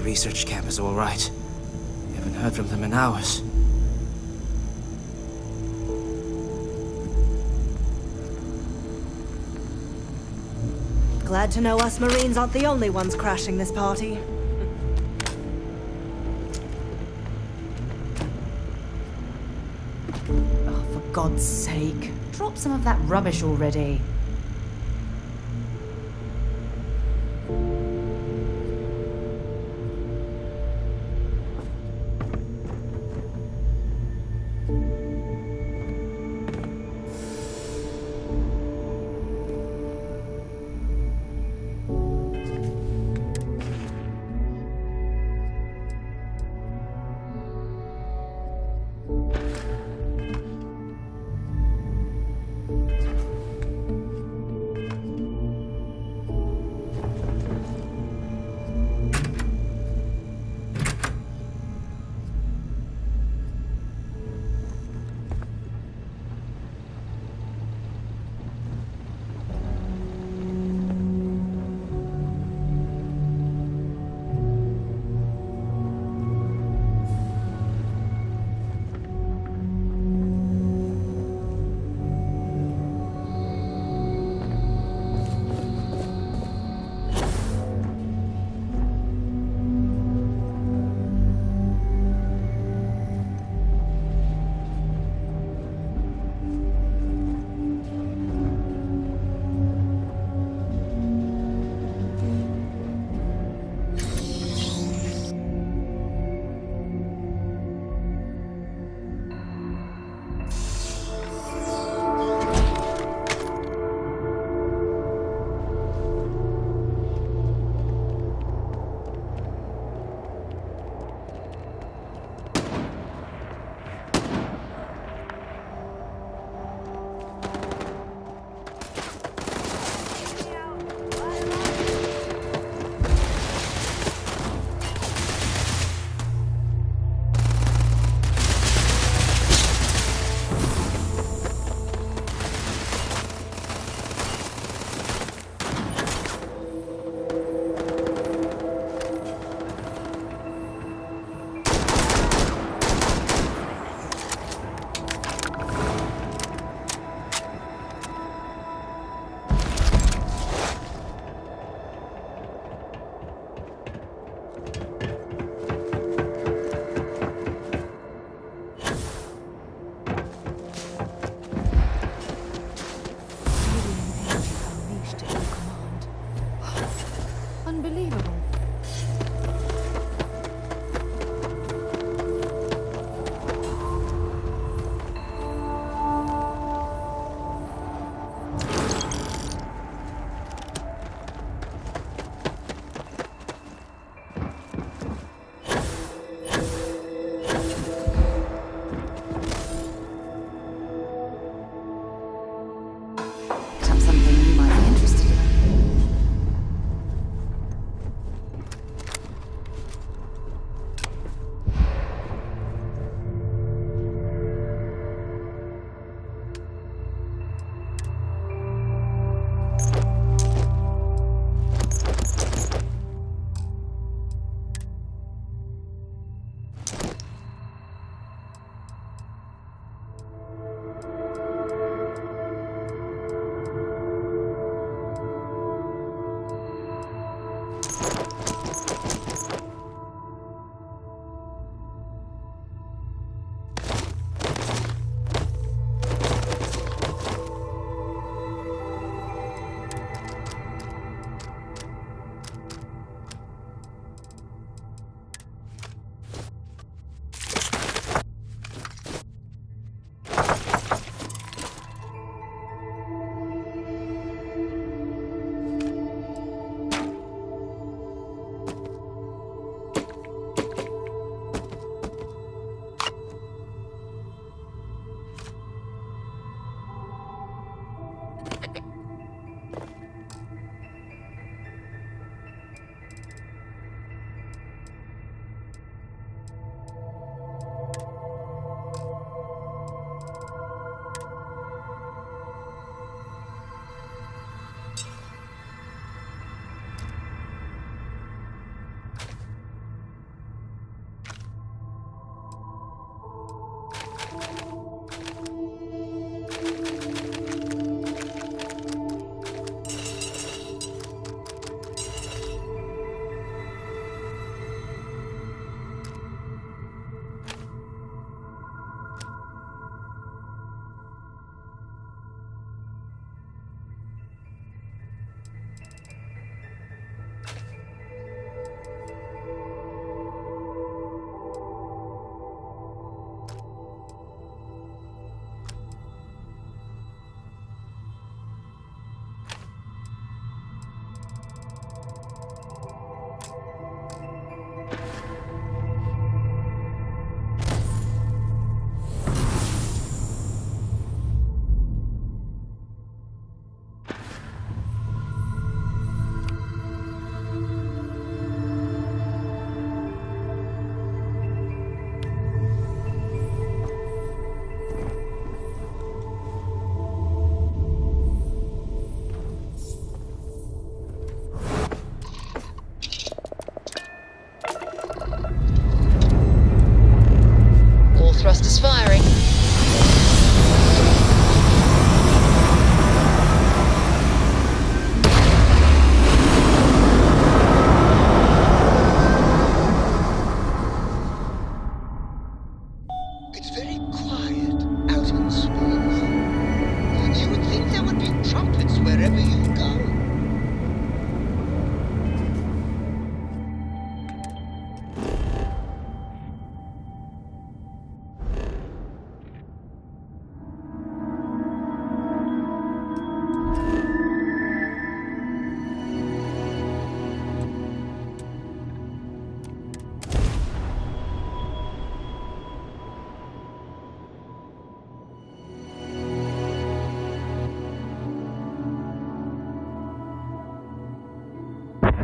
research camp is all right. We haven't heard from them in hours. Glad to know us Marines aren't the only ones crashing this party. Oh, for God's sake. Drop some of that rubbish already.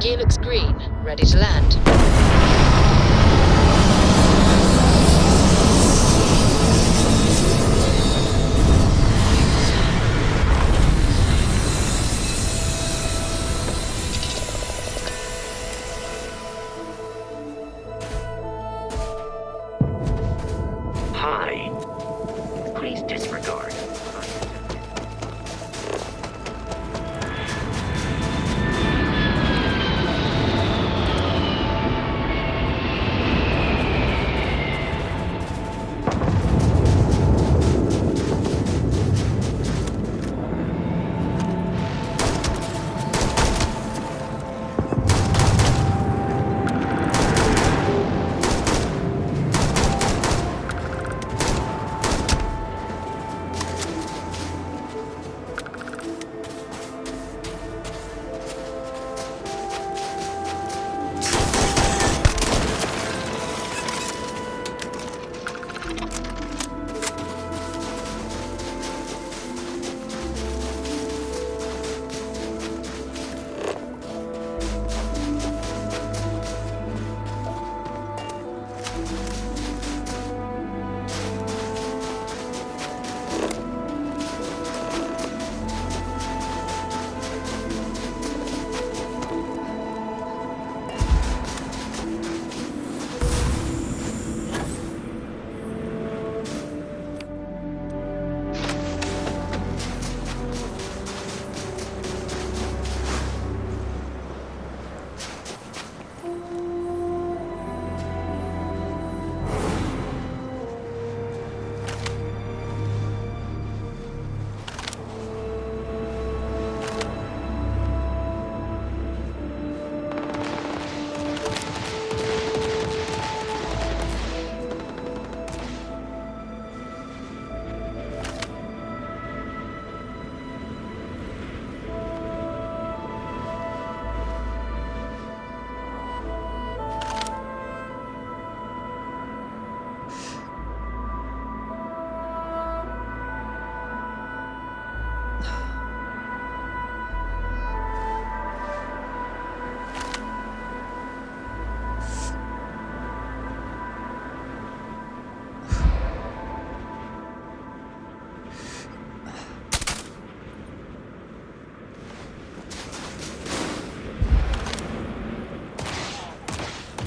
Gear looks green. Ready to land. Hi. Please disregard.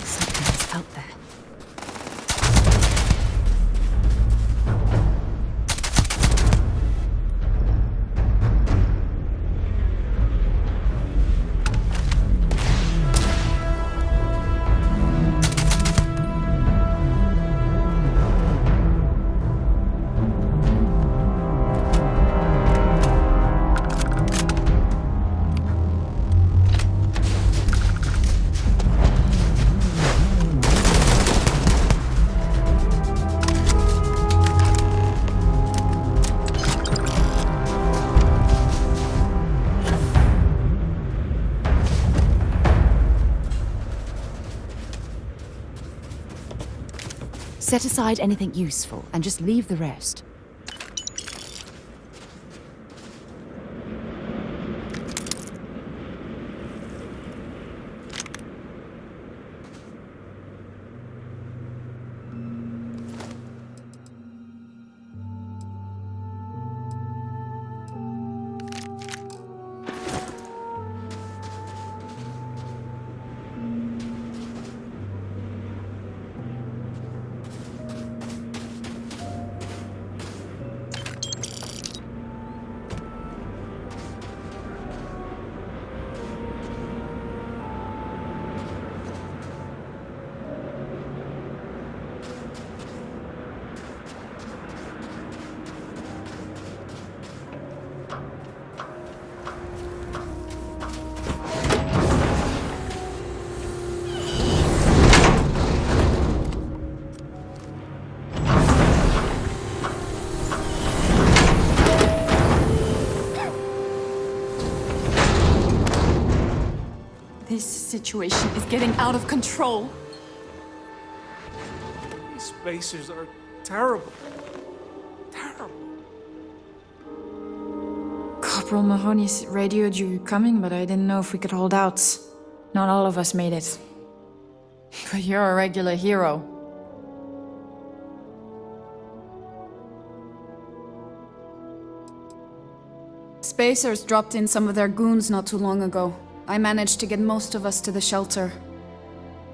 Something's out there. Set aside anything useful and just leave the rest. This situation is getting out of control. These spacers are terrible. Terrible. Corporal Mahoney radioed you coming, but I didn't know if we could hold out. Not all of us made it. But you're a regular hero. Spacers dropped in some of their goons not too long ago. I managed to get most of us to the shelter.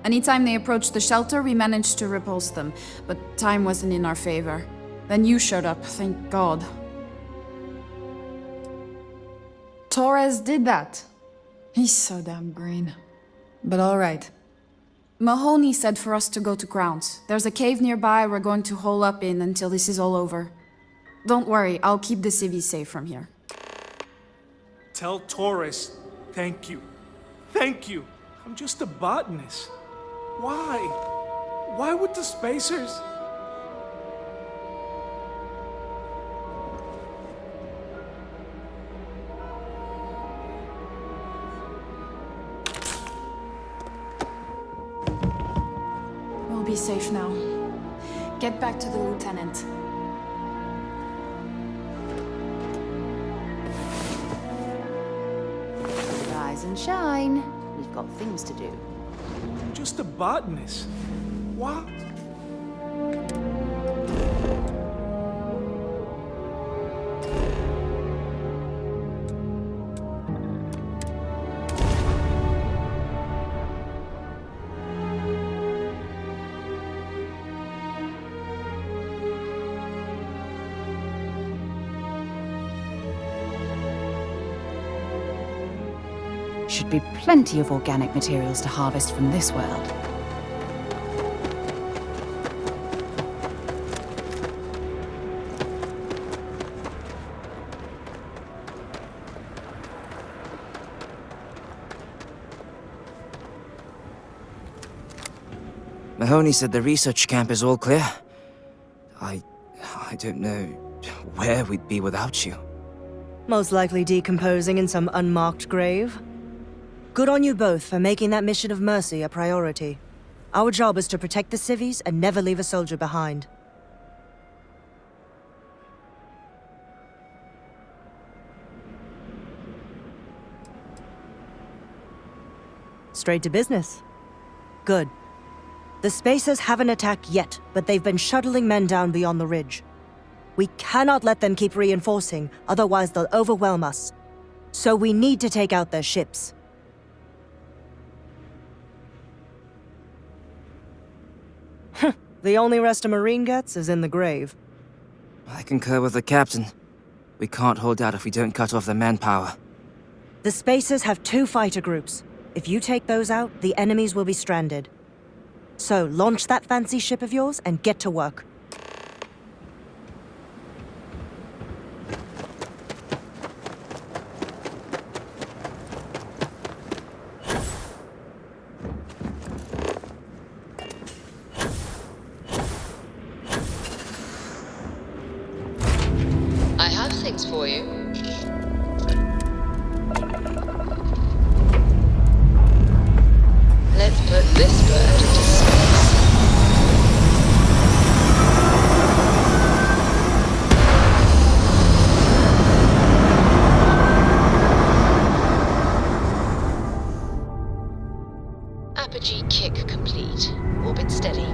Anytime they approached the shelter, we managed to repulse them, but time wasn't in our favor. Then you showed up, thank God. Torres did that. He's so damn green. But alright. Mahoney said for us to go to grounds. There's a cave nearby we're going to hole up in until this is all over. Don't worry, I'll keep the civvies safe from here. Tell Torres, thank you. Thank you. I'm just a botanist. Why? Why would the Spacers? We'll be safe now. Get back to the lieutenant. Rise and shine. We've got things to do. I'm just a botanist. What? Should be plenty of organic materials to harvest from this world. Mahoney said the research camp is all clear. I don't know where we'd be without you. Most likely decomposing in some unmarked grave. Good on you both for making that mission of mercy a priority. Our job is to protect the civvies and never leave a soldier behind. Straight to business. Good. The Spacers haven't attacked yet, but they've been shuttling men down beyond the ridge. We cannot let them keep reinforcing, otherwise they'll overwhelm us. So we need to take out their ships. The only rest a Marine gets is in the grave. I concur with the captain. We can't hold out if we don't cut off their manpower. The Spacers have 2 fighter groups. If you take those out, the enemies will be stranded. So launch that fancy ship of yours and get to work. I have things for you. Let's put this bird into space. Apogee kick complete. Orbit steady.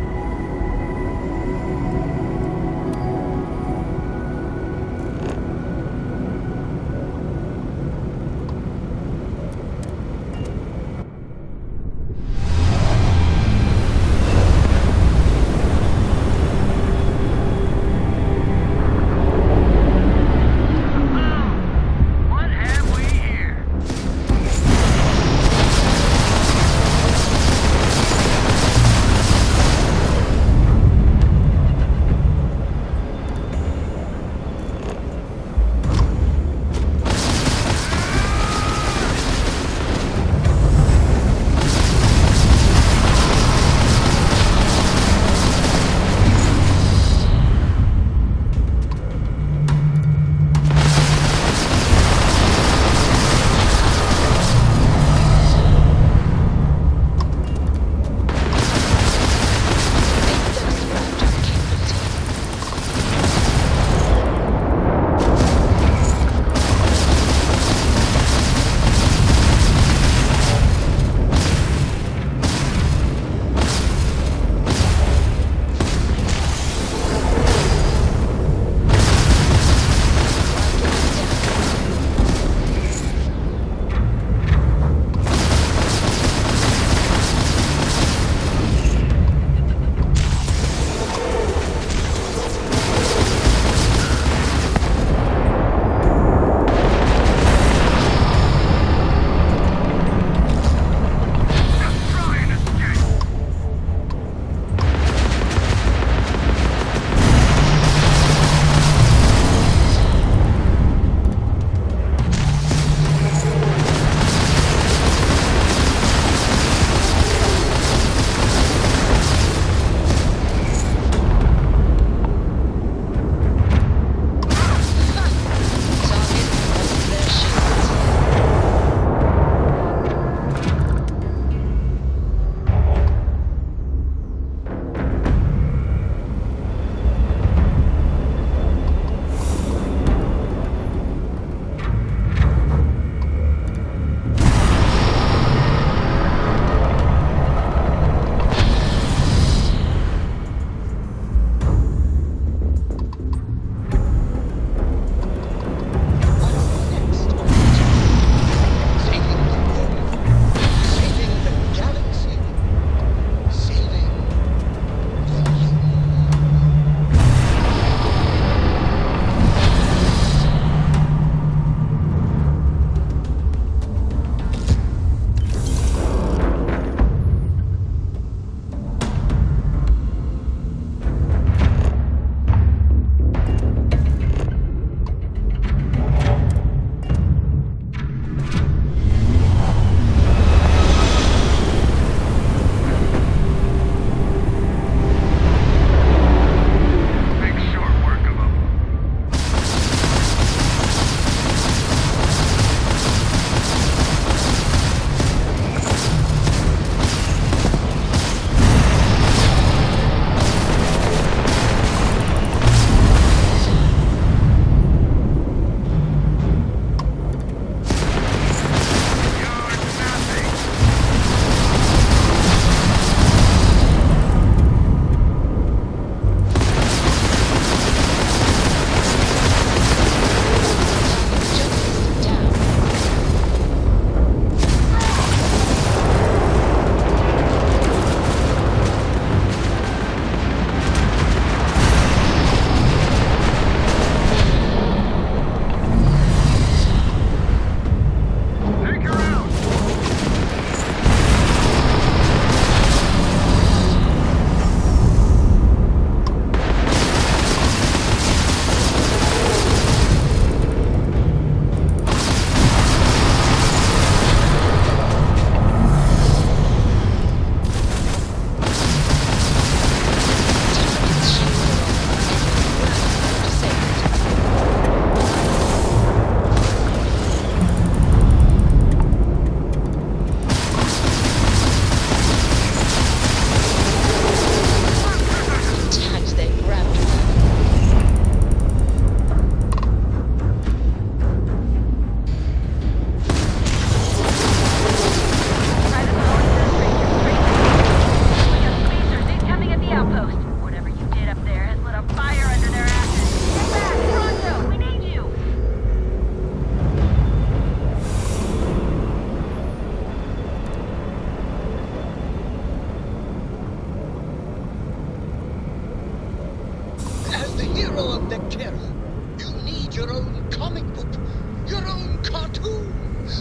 cartoon,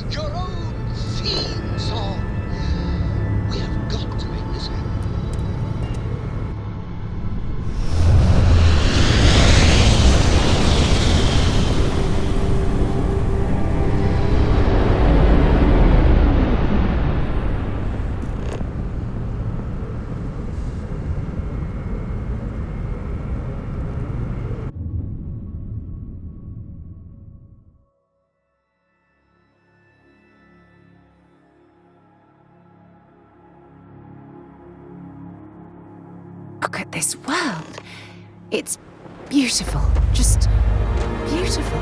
your own theme song. We have got to make this happen. Look at this world. It's beautiful. Just beautiful.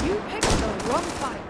You picked the wrong fight.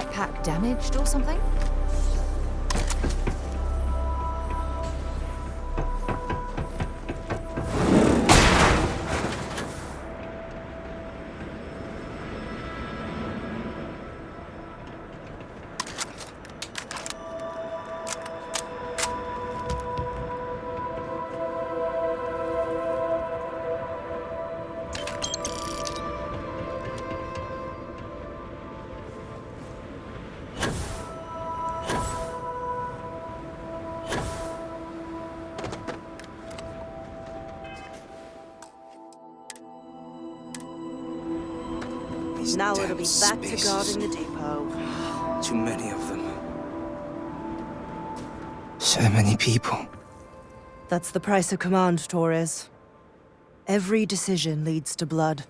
jetpack damaged or something? These Now damn it'll be back spaces. to guarding the depot. Too many of them. So many people. That's the price of command, Torres. Every decision leads to blood.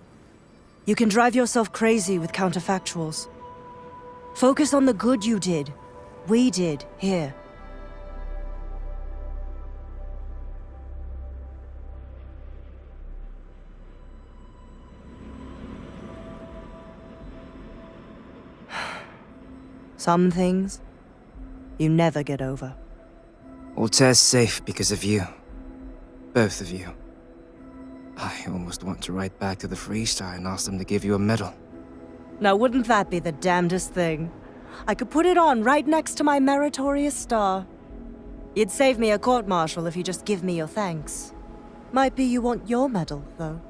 You can drive yourself crazy with counterfactuals. Focus on the good you did. We did, here. Some things, you never get over. Altair's safe because of you. Both of you. I almost want to write back to the Freestar and ask them to give you a medal. Now wouldn't that be the damnedest thing? I could put it on right next to my meritorious star. You'd save me a court-martial if you just give me your thanks. Might be you want your medal, though.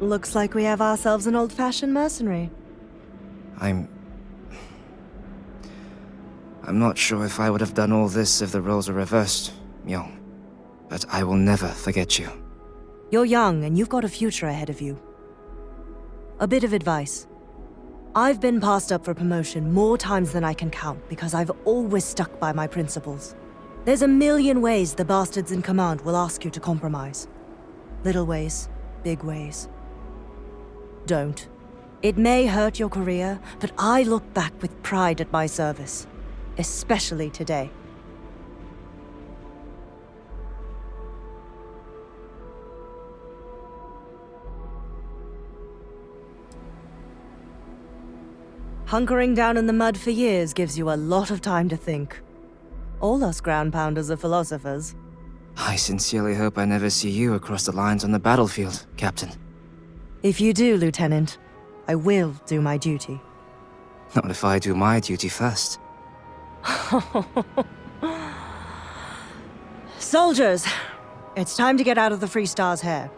Looks like we have ourselves an old-fashioned mercenary. I'm not sure if I would have done all this if the roles were reversed, Myung. But I will never forget you. You're young, and you've got a future ahead of you. A bit of advice. I've been passed up for promotion more times than I can count because I've always stuck by my principles. There's a million ways the bastards in command will ask you to compromise. Little ways, big ways. Don't. It may hurt your career, but I look back with pride at my service. Especially today. Hunkering down in the mud for years gives you a lot of time to think. All us ground pounders are philosophers. I sincerely hope I never see you across the lines on the battlefield, Captain. If you do, Lieutenant, I will do my duty. Not if I do my duty first. Soldiers, it's time to get out of the Freestar's hair.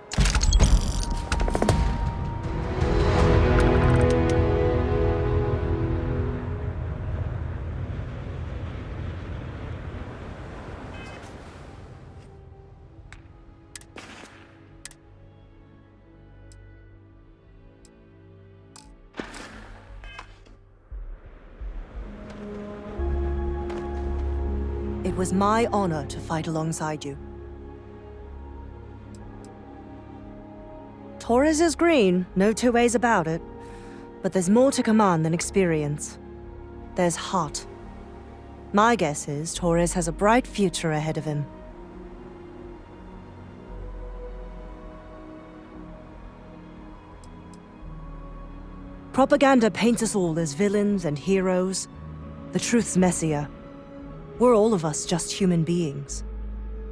It was my honor to fight alongside you. Torres is green, no two ways about it. But there's more to command than experience. There's heart. My guess is Torres has a bright future ahead of him. Propaganda paints us all as villains and heroes. The truth's messier. We're all of us just human beings,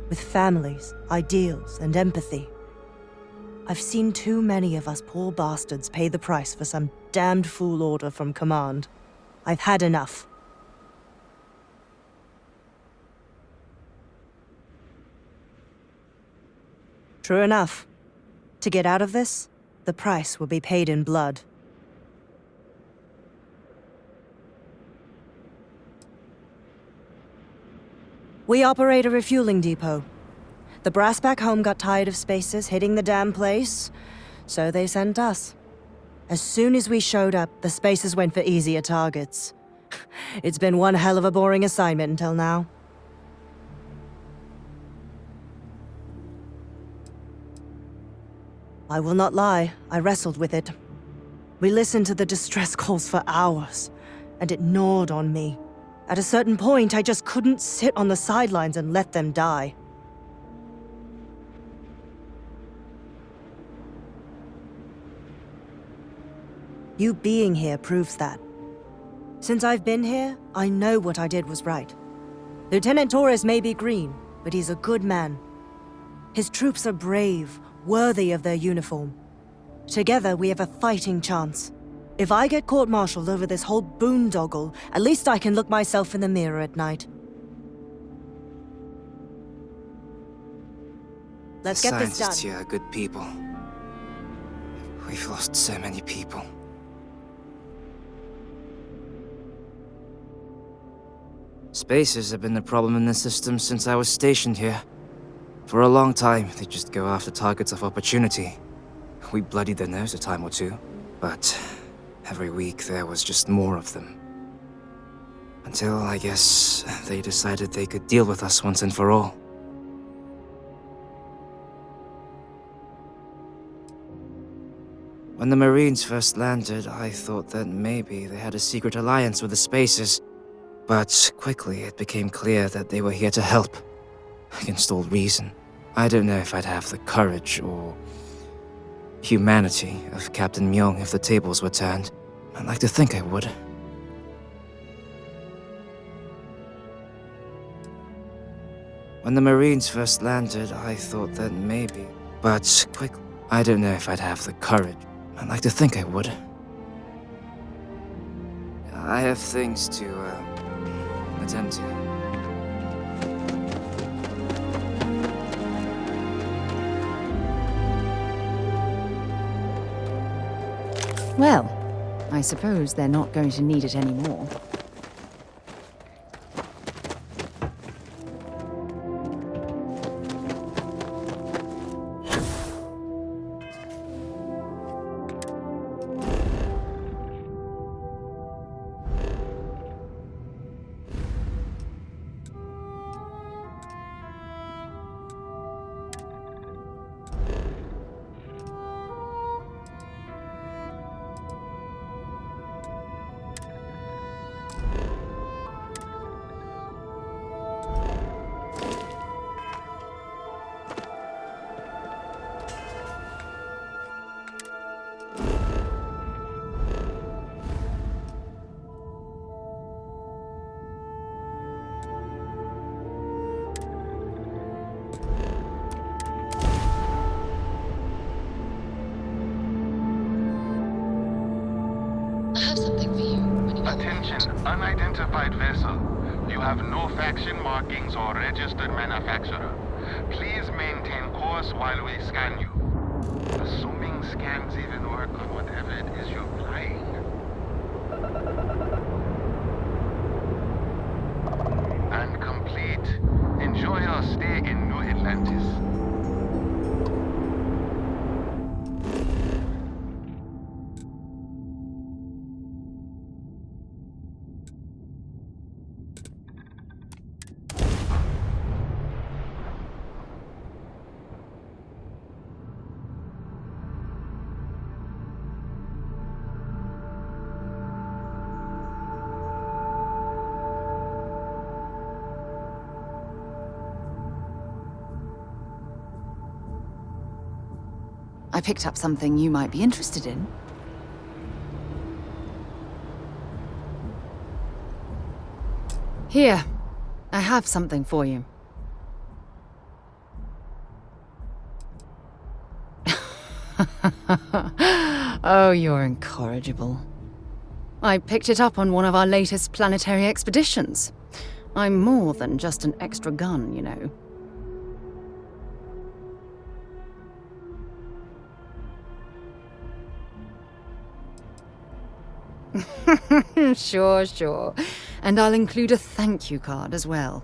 with families, ideals, and empathy. I've seen too many of us poor bastards pay the price for some damned fool order from command. I've had enough. True enough. To get out of this, the price will be paid in blood. We operate a refueling depot. The brass back home got tired of spacers hitting the damn place, so they sent us. As soon as we showed up, the spacers went for easier targets. It's been one hell of a boring assignment until now. I will not lie, I wrestled with it. We listened to the distress calls for hours, and it gnawed on me. At a certain point, I just couldn't sit on the sidelines and let them die. You being here proves that. Since I've been here, I know what I did was right. Lieutenant Torres may be green, but he's a good man. His troops are brave, worthy of their uniform. Together, we have a fighting chance. If I get court-martialed over this whole boondoggle, at least I can look myself in the mirror at night. Let's get this done. Scientists here are good people. We've lost so many people. Spacers have been the problem in the system since I was stationed here. For a long time, they just go after targets of opportunity. We bloodied their nose a time or two, but every week there was just more of them. Until, I guess, they decided they could deal with us once and for all. When the Marines first landed, I thought that maybe they had a secret alliance with the Spacers. But quickly it became clear that they were here to help. Against all reason. I don't know if I'd have the courage or humanity of Captain Myung if the tables were turned. I'd like to think I would. When the Marines first landed, I thought that maybe... But quickly, I don't know if I'd have the courage. I'd like to think I would. I have things to, attend to. Well, I suppose they're not going to need it anymore. I have something for you when you get Attention, unidentified vessel. You have no faction markings or registered manufacturer. Please maintain course while we scan you. Assuming scans even work on whatever it is you're flying. And complete. Enjoy your stay in New Atlantis. I picked up something you might be interested in. Here, I have something for you. Oh, you're incorrigible. I picked it up on one of our latest planetary expeditions. I'm more than just an extra gun, you know. Sure. And I'll include a thank you card as well.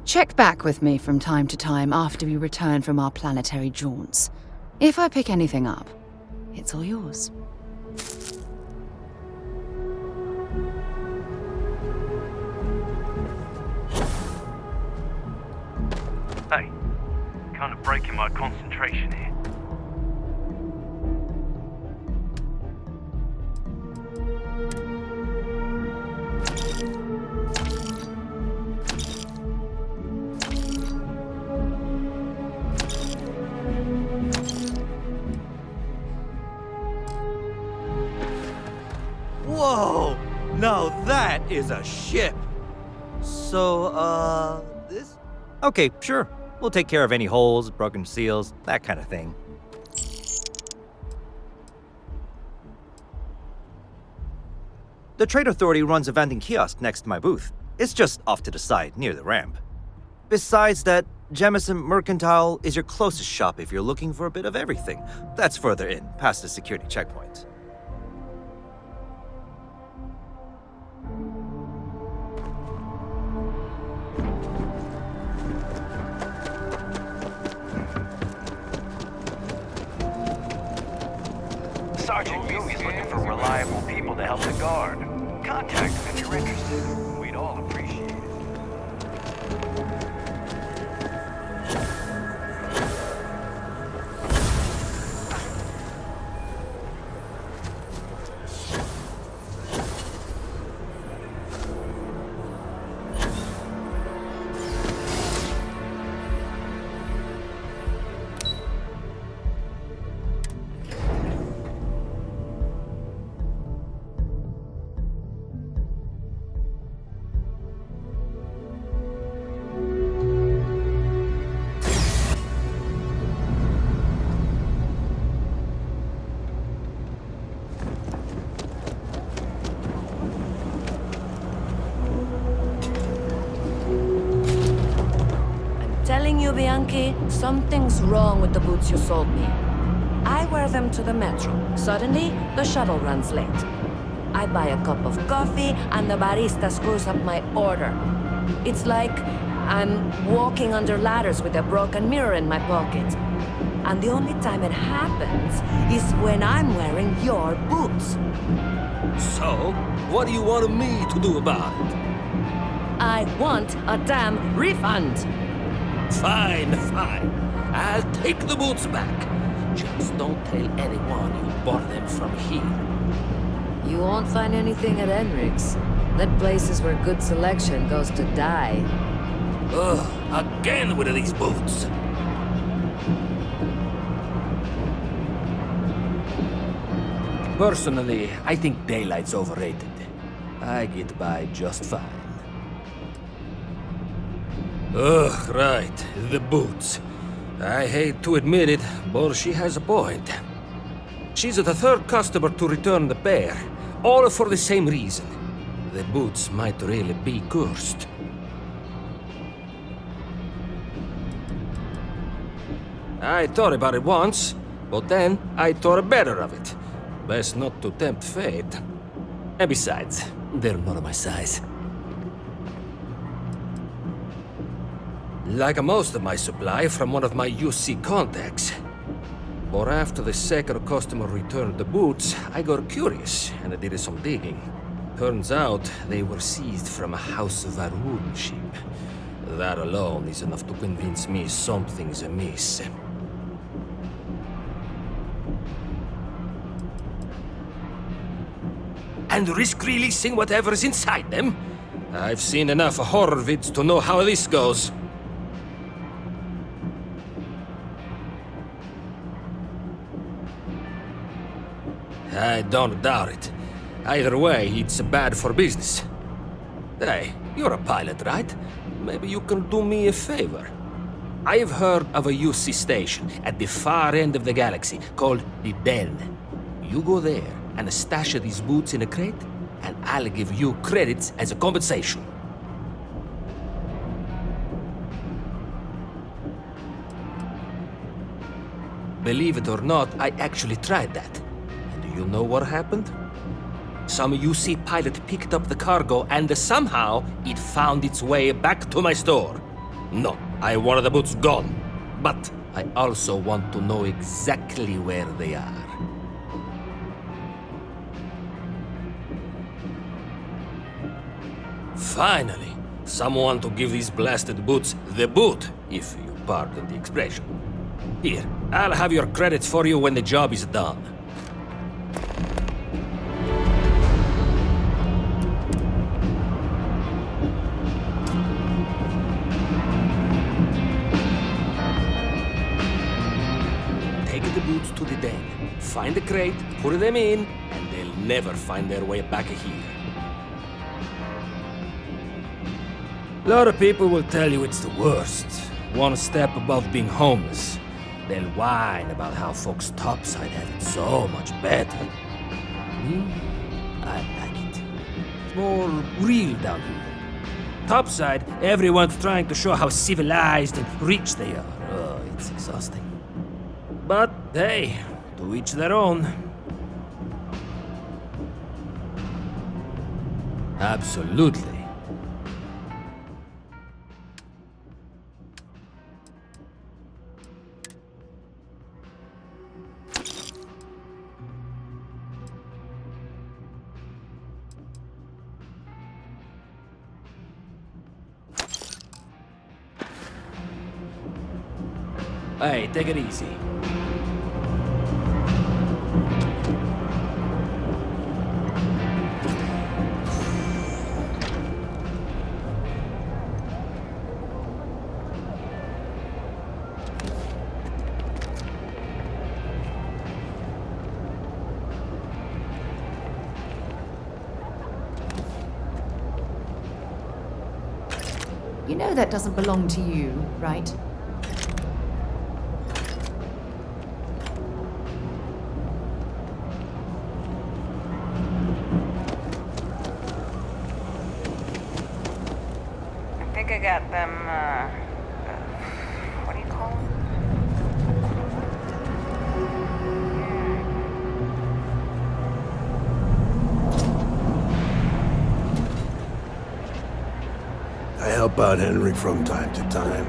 Check back with me from time to time after we return from our planetary jaunts. If I pick anything up, it's all yours. Hey, kind of breaking my concentration here. That is a ship! So, this? Okay, sure. We'll take care of any holes, broken seals, that kind of thing. The Trade Authority runs a vending kiosk next to my booth. It's just off to the side, near the ramp. Besides that, Jemison Mercantile is your closest shop if you're looking for a bit of everything. That's further in, past the security checkpoint. Sergeant Jung is looking for reliable people to help the guard. Contact them if you're interested. We'd all appreciate it. Telling you, Bianchi, something's wrong with the boots you sold me. I wear them to the metro. Suddenly, the shuttle runs late. I buy a cup of coffee, and the barista screws up my order. It's like I'm walking under ladders with a broken mirror in my pocket. And the only time it happens is when I'm wearing your boots. So, what do you want me to do about it? I want a damn refund! Fine, fine. I'll take the boots back. Just don't tell anyone you bought them from here. You won't find anything at Enric's. That place is where good selection goes to die. Ugh, again with these boots. Personally, I think daylight's overrated. I get by just fine. Ugh, right, the boots. I hate to admit it, but she has a point. She's the third customer to return the pair, all for the same reason. The boots might really be cursed. I thought about it once, but then I thought better of it. Best not to tempt fate. And besides, they're not my size. Like most of my supply from one of my UC contacts. But after the second customer returned the boots, I got curious and I did some digging. Turns out they were seized from a House of Varun ship. That alone is enough to convince me something's amiss. And risk releasing whatever's inside them? I've seen enough horror vids to know how this goes. I don't doubt it. Either way, it's bad for business. Hey, you're a pilot, right? Maybe you can do me a favor. I've heard of a UC station at the far end of the galaxy called the Den. You go there and stash these boots in a crate, and I'll give you credits as a compensation. Believe it or not, I actually tried that. You know what happened? Some UC pilot picked up the cargo and somehow it found its way back to my store. No, I want the boots gone. But I also want to know exactly where they are. Finally, someone to give these blasted boots the boot, if you pardon the expression. Here, I'll have your credits for you when the job is done. To the den. Find the crate, put them in, and they'll never find their way back here. A lot of people will tell you it's the worst. One step above being homeless. They'll whine about how folks topside have it so much better. Me? I like it. It's more real down here. Topside, everyone's trying to show how civilized and rich they are. Oh, it's exhausting. But hey, to each their own. Absolutely. Hey, take it easy. You know that doesn't belong to you, right? I think I got them, what do you call them? I help out Henry from time to time.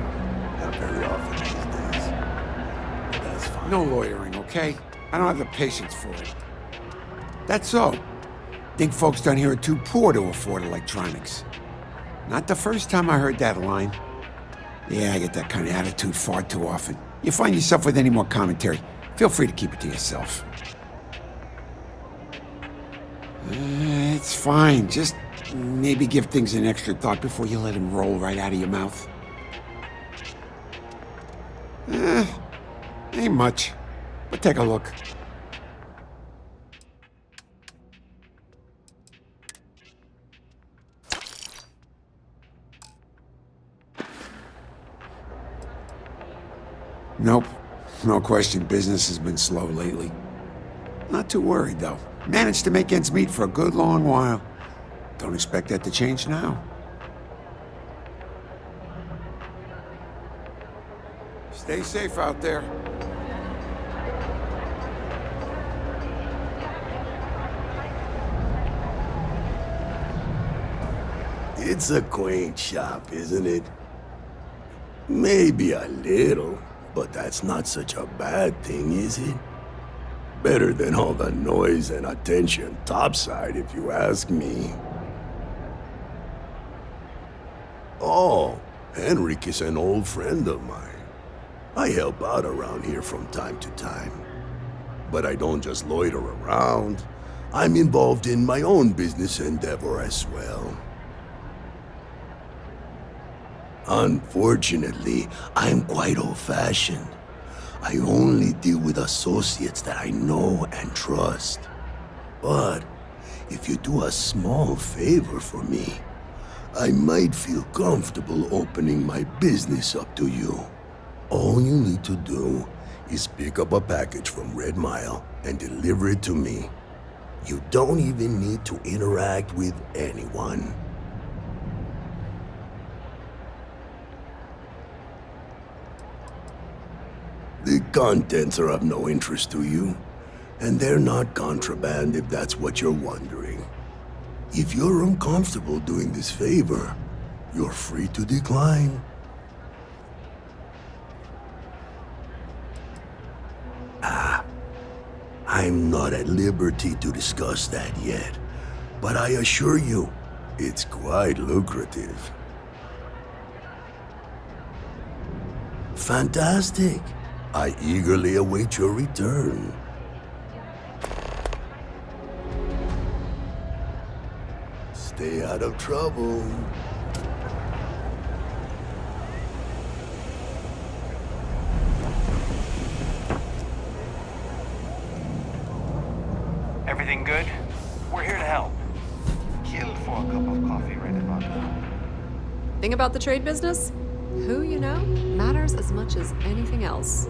Not very often these days. But that's fine. No lawyering, okay? I don't have the patience for it. That's so. Think folks down here are too poor to afford electronics. Not the first time I heard that line. Yeah, I get that kind of attitude far too often. You find yourself with any more commentary, feel free to keep it to yourself. It's fine. Just maybe give things an extra thought before you let them roll right out of your mouth. Ain't much. But take a look. Nope. No question, business has been slow lately. Not too worried, though. Managed to make ends meet for a good long while. Don't expect that to change now. Stay safe out there. It's a quaint shop, isn't it? Maybe a little, but that's not such a bad thing, is it? Better than all the noise and attention topside, if you ask me. Oh, Henrik is an old friend of mine. I help out around here from time to time. But I don't just loiter around. I'm involved in my own business endeavor as well. Unfortunately, I'm quite old-fashioned. I only deal with associates that I know and trust. But if you do a small favor for me, I might feel comfortable opening my business up to you. All you need to do is pick up a package from Red Mile and deliver it to me. You don't even need to interact with anyone. The contents are of no interest to you, and they're not contraband if that's what you're wondering. If you're uncomfortable doing this favor, you're free to decline. I'm not at liberty to discuss that yet, but I assure you, it's quite lucrative. Fantastic! I eagerly await your return. Stay out of trouble. Everything good? We're here to help. Killed for a cup of coffee right about now. thing about the trade business? Who you know matters as much as anything else.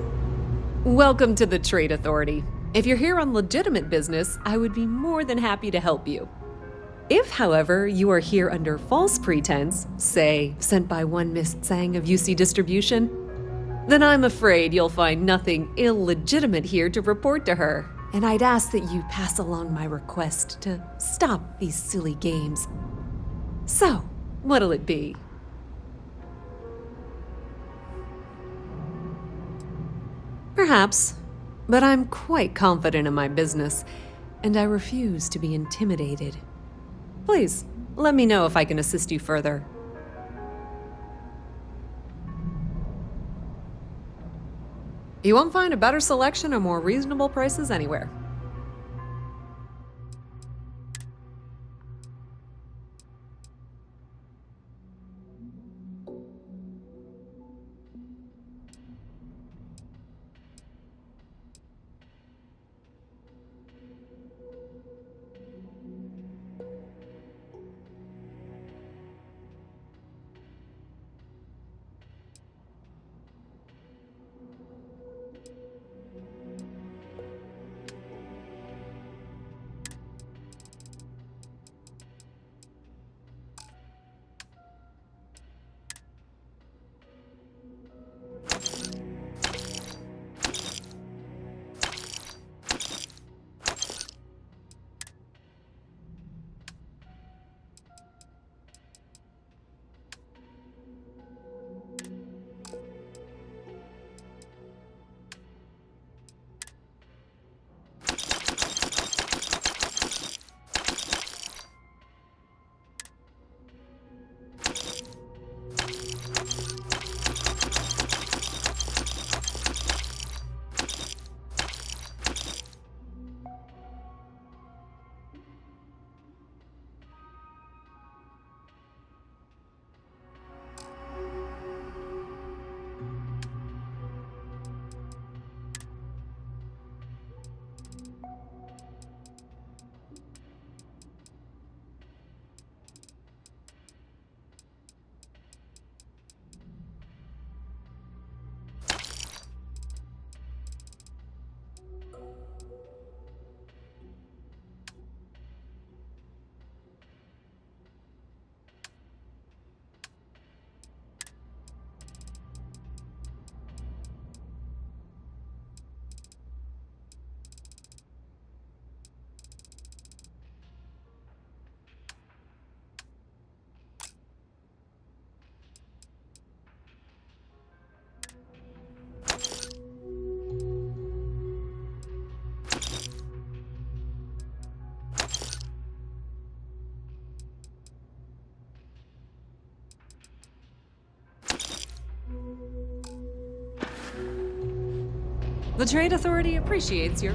Welcome to the Trade Authority. If you're here on legitimate business, I would be more than happy to help you. If, however, you are here under false pretense, say, sent by one Miss Tsang of UC Distribution, then I'm afraid you'll find nothing illegitimate here to report to her, and I'd ask that you pass along my request to stop these silly games. So, what'll it be? Perhaps, but I'm quite confident in my business, and I refuse to be intimidated. Please, let me know if I can assist you further. You won't find a better selection or more reasonable prices anywhere. The Trade Authority appreciates your...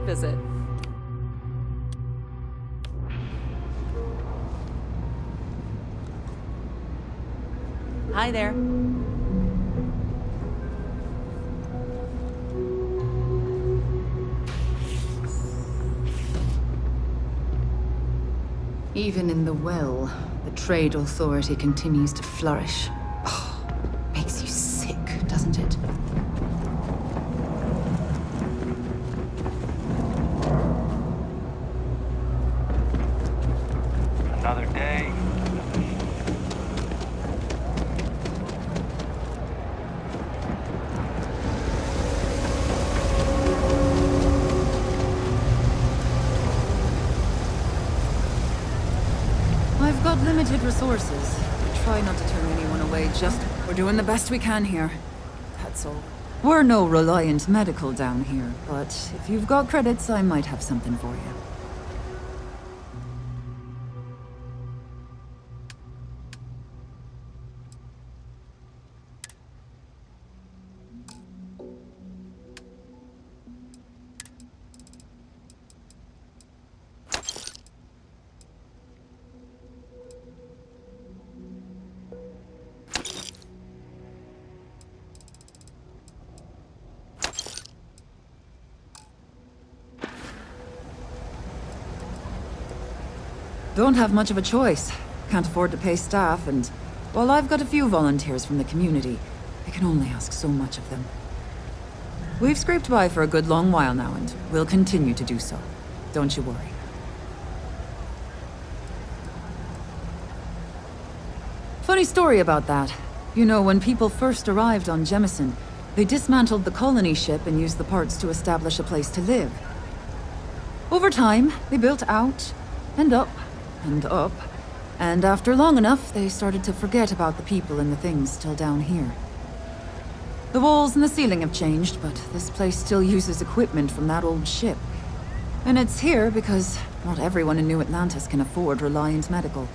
visit. Hi there. Even in the well, the Trade Authority continues to flourish. Oh, makes you sick, doesn't it? Another day. I've got limited resources. I try not to turn anyone away, just... We're doing the best we can here. That's all. We're no Reliant Medical down here, but if you've got credits, I might have something for you. Don't have much of a choice. Can't afford to pay staff, and while I've got a few volunteers from the community, I can only ask so much of them. We've scraped by for a good long while now, and we'll continue to do so. Don't you worry. Funny story about that. You know, when people first arrived on Jemison, they dismantled the colony ship and used the parts to establish a place to live. Over time, they built out, and up, and up, and after long enough, they started to forget about the people and the things still down here. The walls and the ceiling have changed, but this place still uses equipment from that old ship. And it's here because not everyone in New Atlantis can afford Reliant Medical.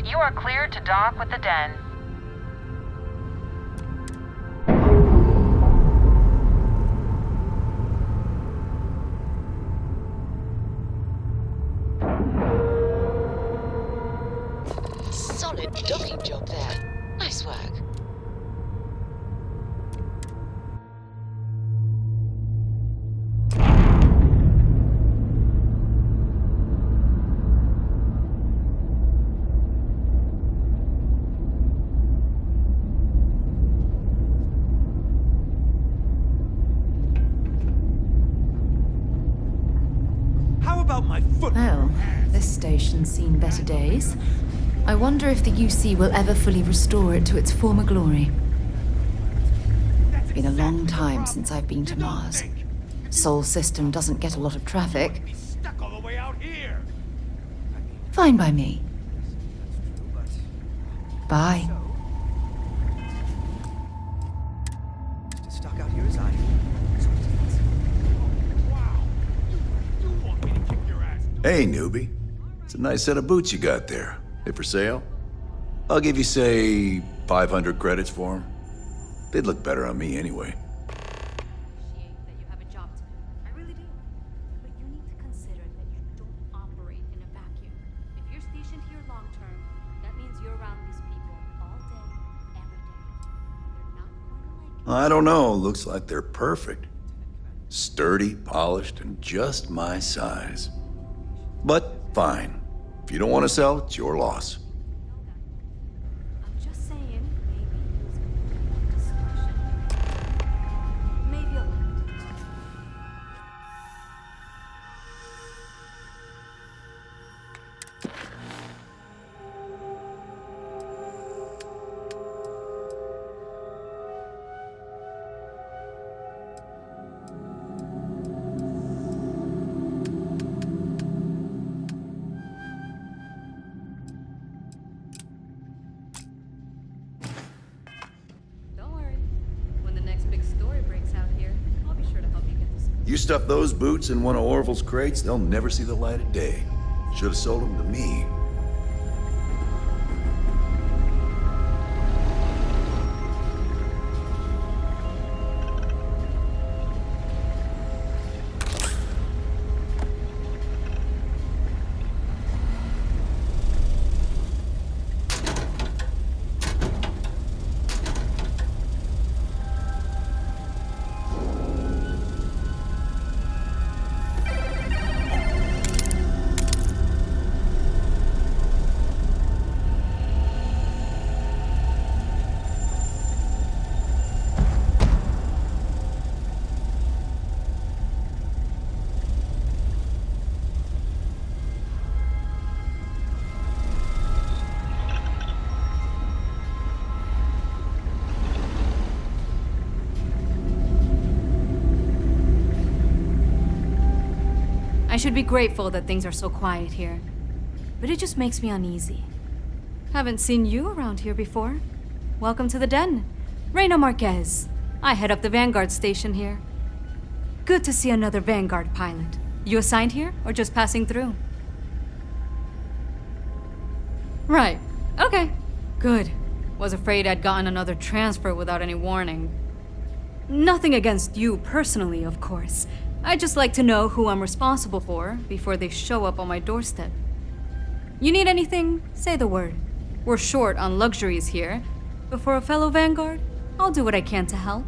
You are cleared to dock with the den. Solid docking job there. Nice work. Well, this station's seen better days. I wonder if the UC will ever fully restore it to its former glory. It's been a long time since I've been to Mars. Sol system doesn't get a lot of traffic. Fine by me. Bye. Stuck out here as I am. Hey, newbie. It's a nice set of boots you got there. They for sale? I'll give you, say, 500 credits for them. They'd look better on me anyway. That you have a job to do. I really do. But you need to consider that you don't operate in a vacuum. If you're stationed here long term, that means you're around these people all day, every day. They're not going to like you. I don't know. Looks like they're perfect. Sturdy, polished, and just my size. But fine. If you don't want to sell, it's your loss. I'm just saying, maybe use more discretion. Maybe a lot. You stuff those boots in one of Orville's crates, they'll never see the light of day. Should have sold them to me. I should be grateful that things are so quiet here, but it just makes me uneasy. Haven't seen you around here before. Welcome to the den. Reina Marquez. I head up the Vanguard station here. Good to see another Vanguard pilot. You assigned here, or just passing through? Right. Okay. Good. Was afraid I'd gotten another transfer without any warning. Nothing against you personally, of course. I'd just like to know who I'm responsible for before they show up on my doorstep. You need anything? Say the word. We're short on luxuries here, but for a fellow Vanguard, I'll do what I can to help.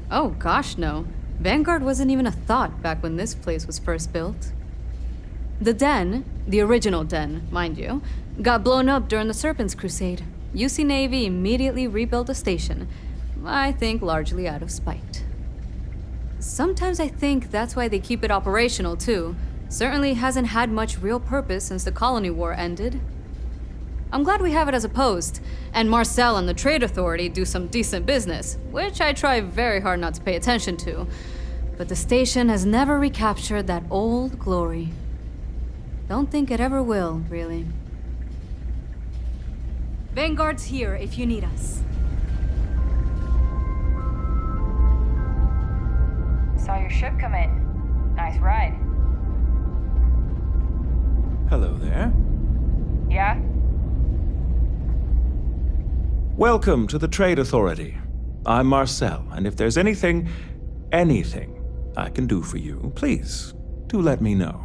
Oh gosh, no. Vanguard wasn't even a thought back when this place was first built. The den, the original den, mind you, got blown up during the Serpent's Crusade. UC Navy immediately rebuilt the station, I think largely out of spite. Sometimes I think that's why they keep it operational too. Certainly hasn't had much real purpose since the Colony War ended. I'm glad we have it as a post, and Marcel and the Trade Authority do some decent business, which I try very hard not to pay attention to. But the station has never recaptured that old glory. Don't think it ever will, really. Vanguard's here if you need us. Saw your ship come in. Nice ride. Hello there. Yeah? Welcome to the Trade Authority. I'm Marcel, and if there's anything I can do for you, please, do let me know.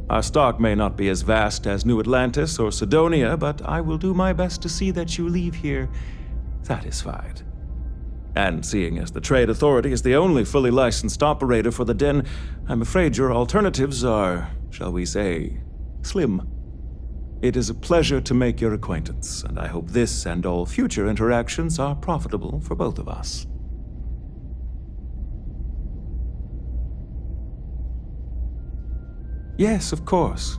Our stock may not be as vast as New Atlantis or Sidonia, but I will do my best to see that you leave here satisfied. And seeing as the Trade Authority is the only fully licensed operator for the den, I'm afraid your alternatives are, shall we say, slim. It is a pleasure to make your acquaintance, and I hope this and all future interactions are profitable for both of us. Yes, of course.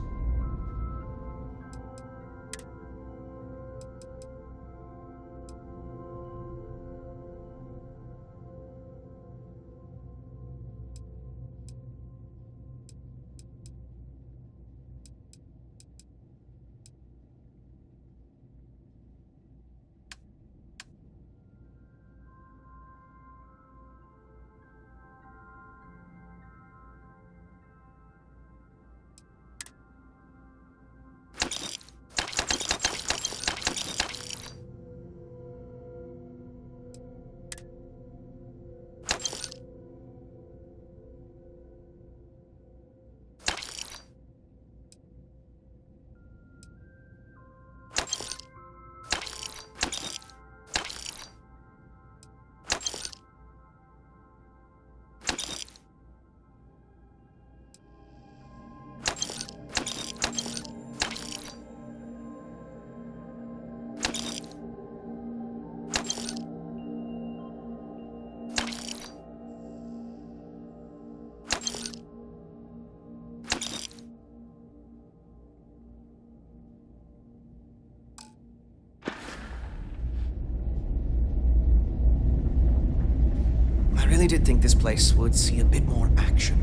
I really did think this place would see a bit more action.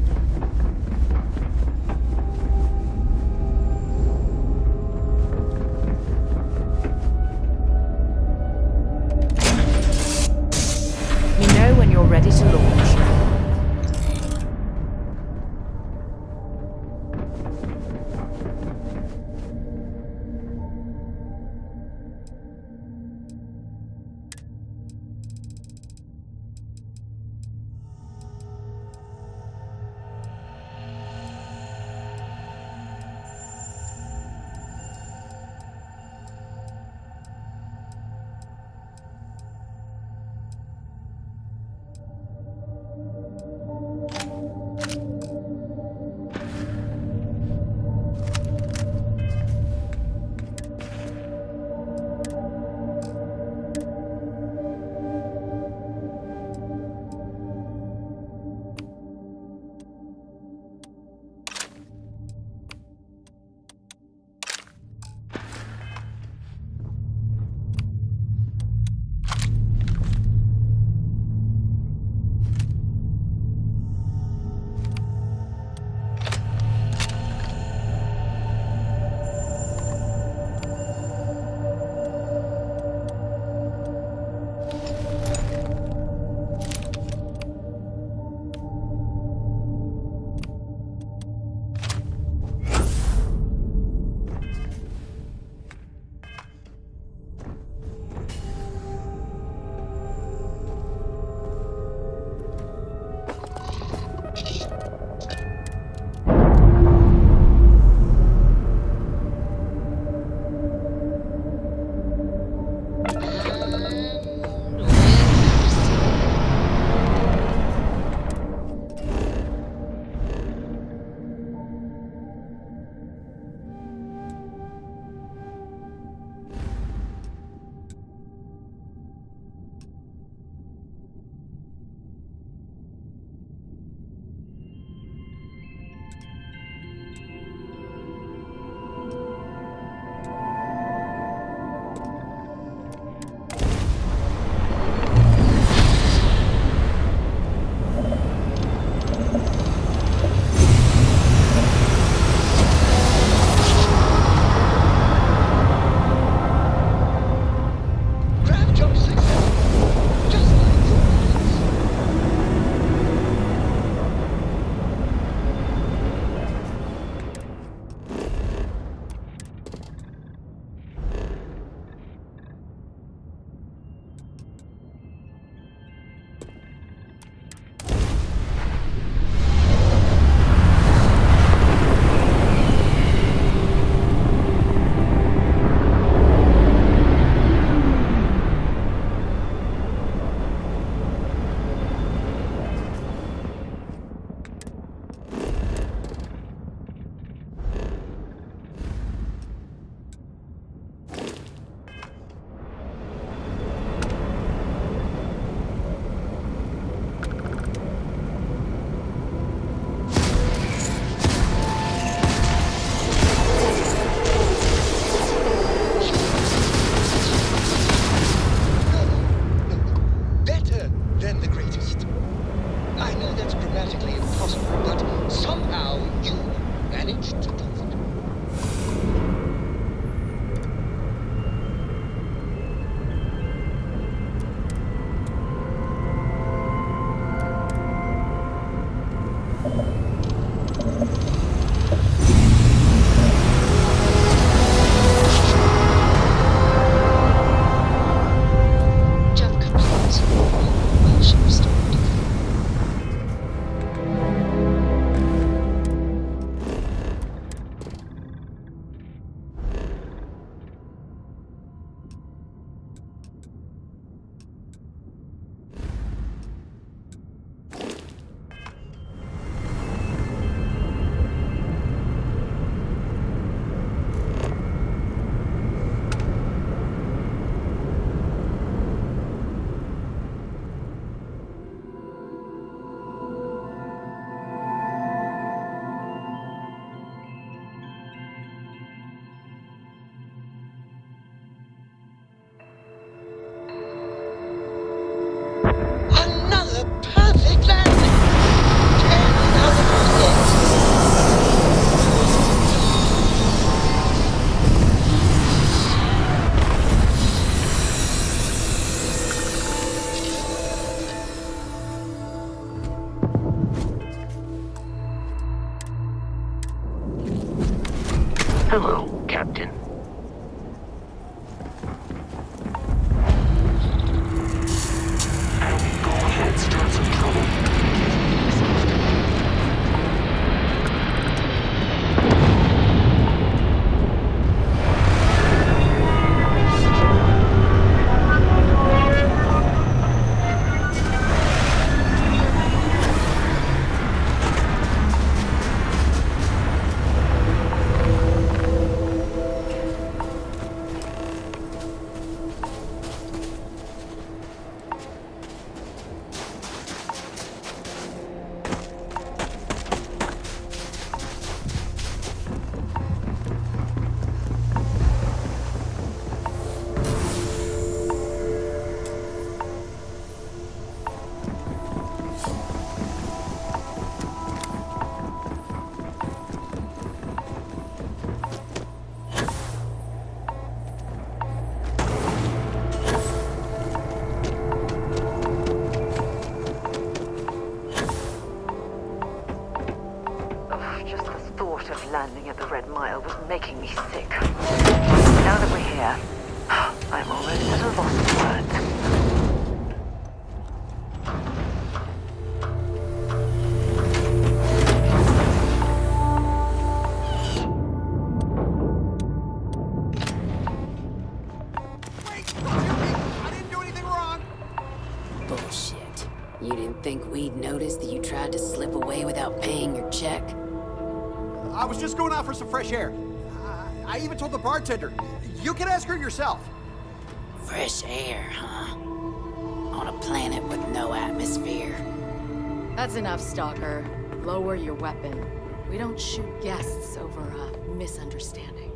Bullshit. You didn't think we'd notice that you tried to slip away without paying your check? I was just going out for some fresh air. I even told the bartender. You can ask her yourself. Fresh air, huh? On a planet with no atmosphere. That's enough, Stalker. Lower your weapon. We don't shoot guests over a misunderstanding.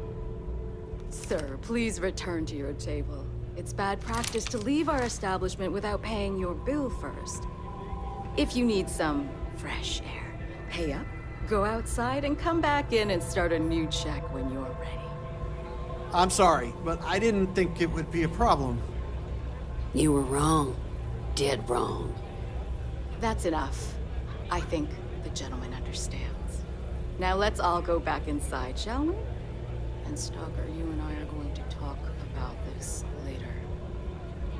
Sir, please return to your table. It's bad practice to leave our establishment without paying your bill first. If you need some fresh air, pay up, go outside, and come back in and start a new check when you're ready. I'm sorry, but I didn't think it would be a problem. You were wrong. Dead wrong. That's enough. I think the gentleman understands. Now let's all go back inside, shall we? And Stalker, you and I are going to talk about this later.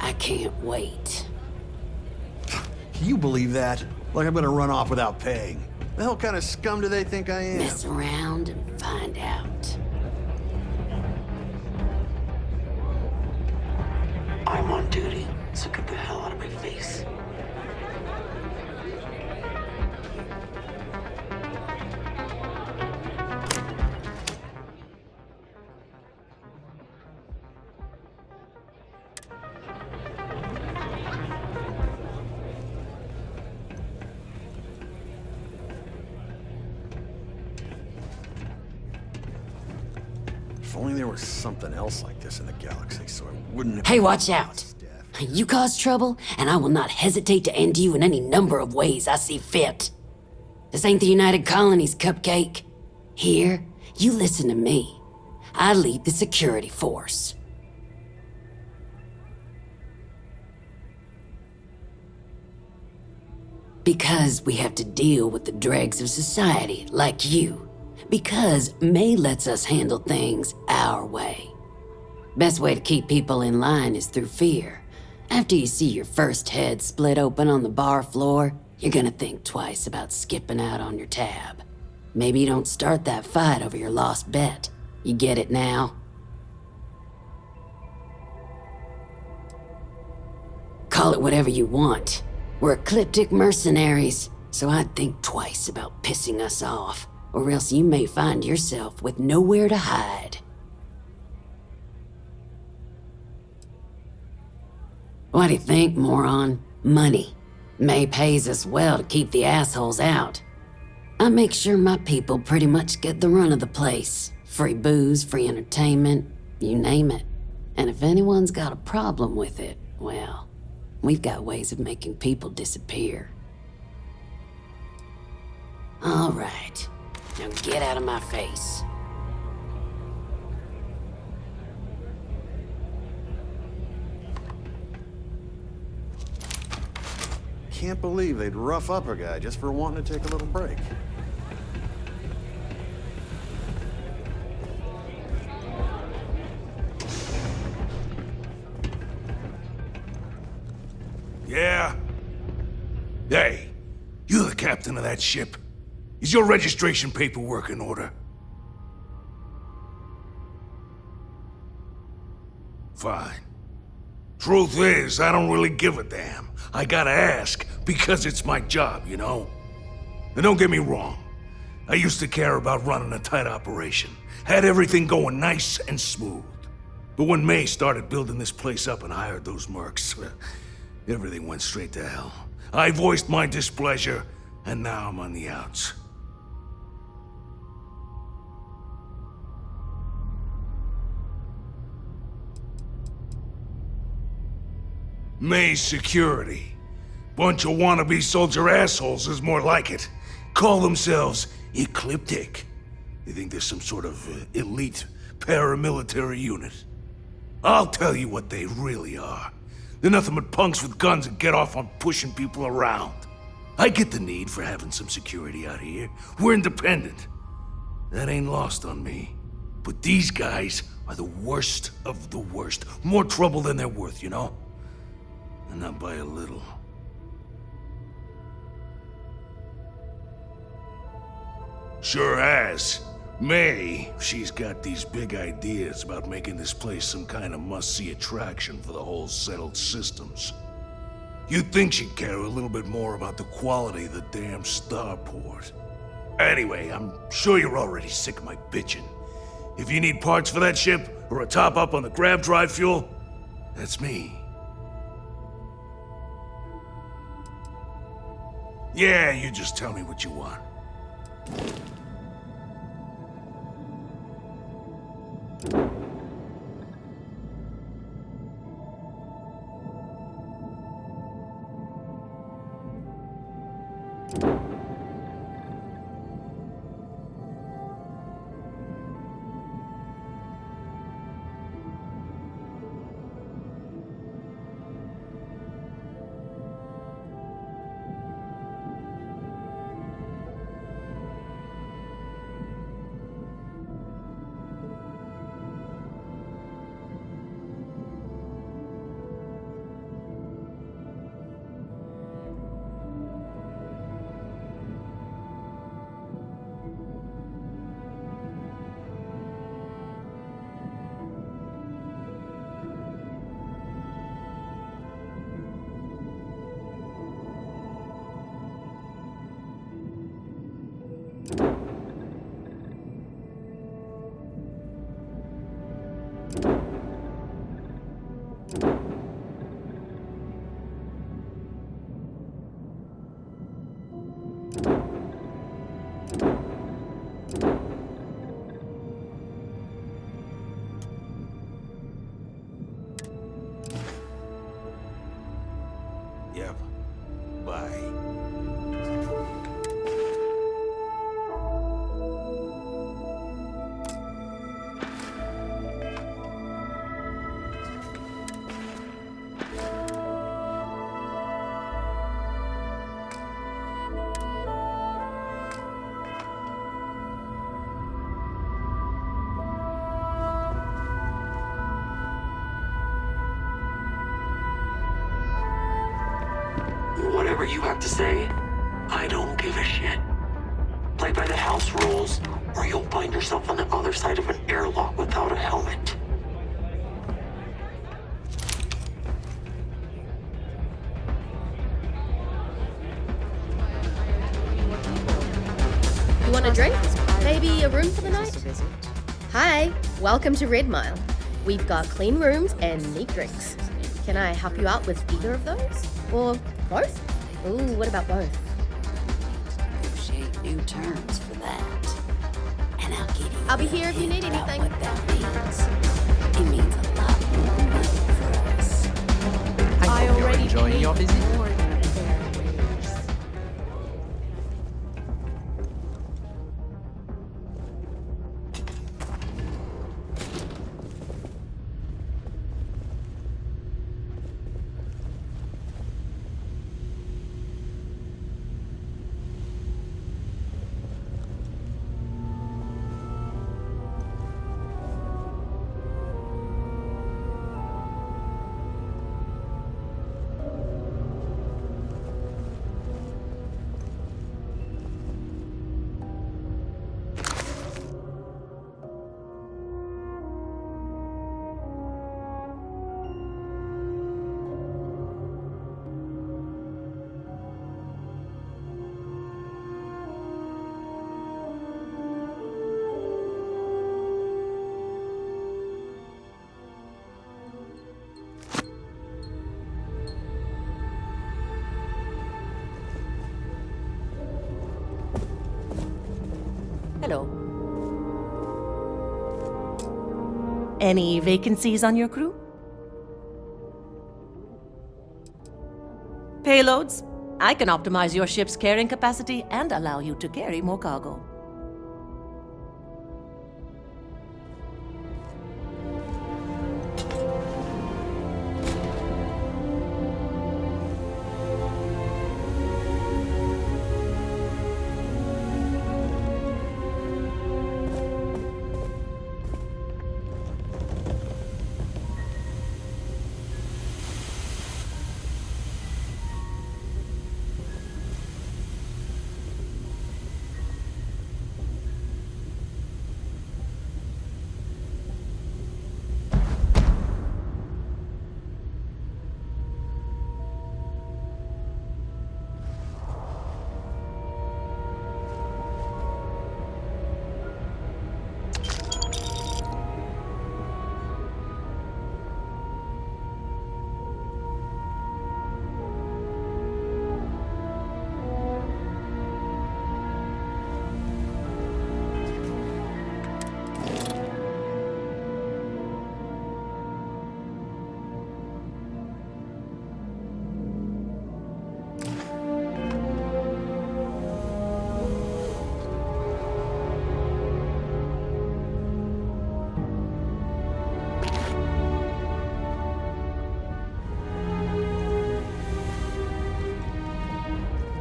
I can't wait. Can you believe that? Like I'm gonna run off without paying. The hell kind of scum do they think I am? Mess around and find out. I'm on duty, so get the hell out of my face. If only there was something else like this in the galaxy, so I wouldn't have... Hey, watch out! You cause trouble, and I will not hesitate to end you in any number of ways I see fit. This ain't the United Colonies, Cupcake. Here, you listen to me. I lead the security force. Because we have to deal with the dregs of society, like you. Because May lets us handle things our way. Best way to keep people in line is through fear. After you see your first head split open on the bar floor, you're gonna think twice about skipping out on your tab. Maybe you don't start that fight over your lost bet. You get it now? Call it whatever you want. We're ecliptic mercenaries, so I'd think twice about pissing us off, or else you may find yourself with nowhere to hide. What do you think, moron? Money. May pays us well to keep the assholes out. I make sure my people pretty much get the run of the place. Free booze, free entertainment, you name it. And if anyone's got a problem with it, well, we've got ways of making people disappear. All right, now get out of my face. Can't believe they'd rough up a guy just for wanting to take a little break. Yeah? Hey, you're the captain of that ship. Is your registration paperwork in order? Fine. Truth is, I don't really give a damn. I gotta ask, because it's my job, you know? And don't get me wrong. I used to care about running a tight operation. Had everything going nice and smooth. But when May started building this place up and hired those mercs, everything went straight to hell. I voiced my displeasure, and now I'm on the outs. May's security. Bunch of wannabe soldier assholes is more like it. Call themselves ecliptic. They think they're some sort of elite paramilitary unit. I'll tell you what they really are. They're nothing but punks with guns that get off on pushing people around. I get the need for having some security out here. We're independent. That ain't lost on me. But these guys are the worst of the worst. More trouble than they're worth, you know? And not by a little. Sure has. May, she's got these big ideas about making this place some kind of must-see attraction for the whole settled systems. You'd think she'd care a little bit more about the quality of the damn starport. Anyway, I'm sure you're already sick of my bitching. If you need parts for that ship, or a top-up on the grab drive fuel, that's me. Yeah, you just tell me what you want. Yep. Bye. Whatever you have to say, I don't give a shit. Play by the house rules, or you'll find yourself on the other side of an airlock without a helmet. You want a drink? Maybe a room for the night? Hi, welcome to Red Mile. We've got clean rooms and neat drinks. Can I help you out with either of those? Or both? Ooh, what about both? Negotiate new terms for that. And I'll give you. I'll be here if you need anything. What that means. It means a lot more money for us. I already enjoying your visit. Hello. Any vacancies on your crew? Payloads? I can optimize your ship's carrying capacity and allow you to carry more cargo.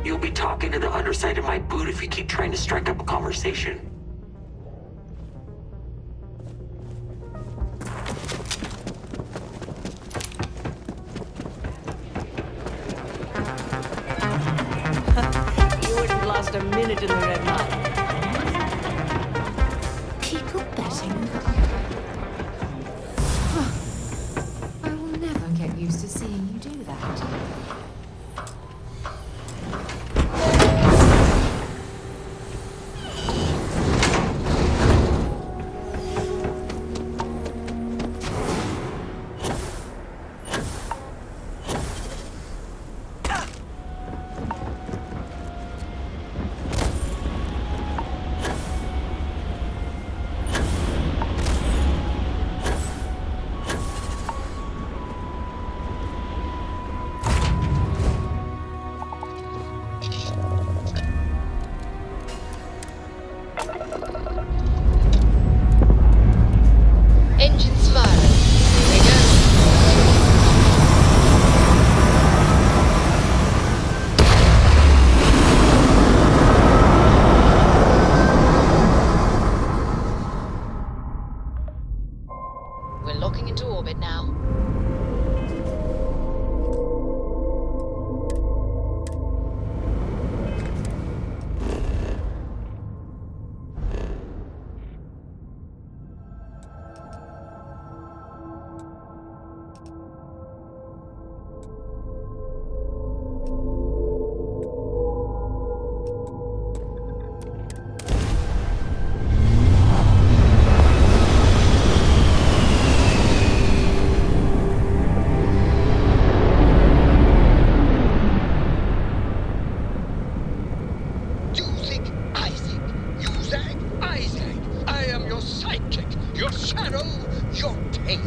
You'll be talking to the underside of my boot if you keep trying to strike up a conversation. You wouldn't last a minute in the Red Mile. People betting that I will never get used to seeing you do that. Engines firing. Here we go. We're locking into orbit now. You think I think? You zag, I zag. I am your sidekick, your shadow, your tail.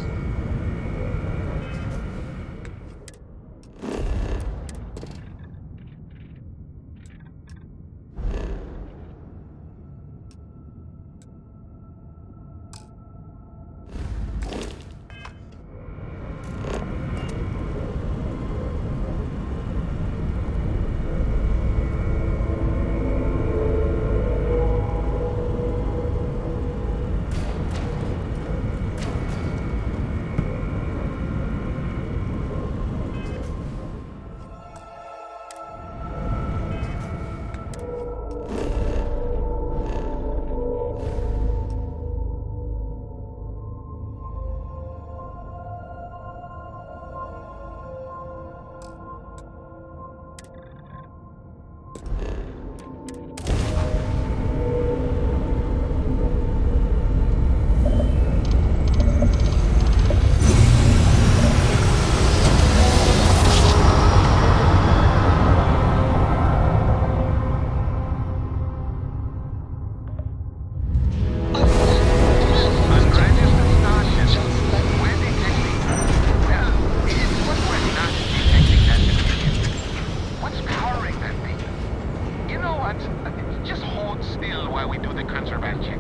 Just hold still while we do the contraband check.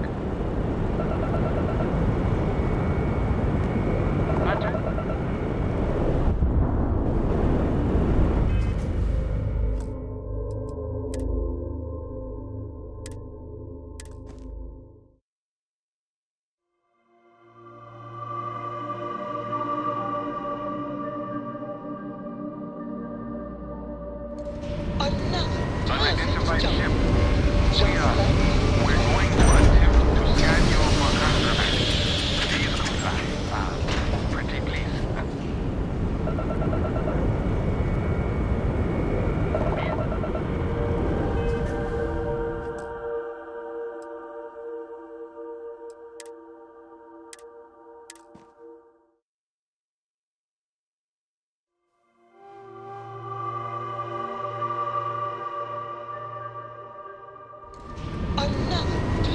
Hunter? Unidentified ship. We're going to attempt to scan you for contraband. Please comply. Pretty please.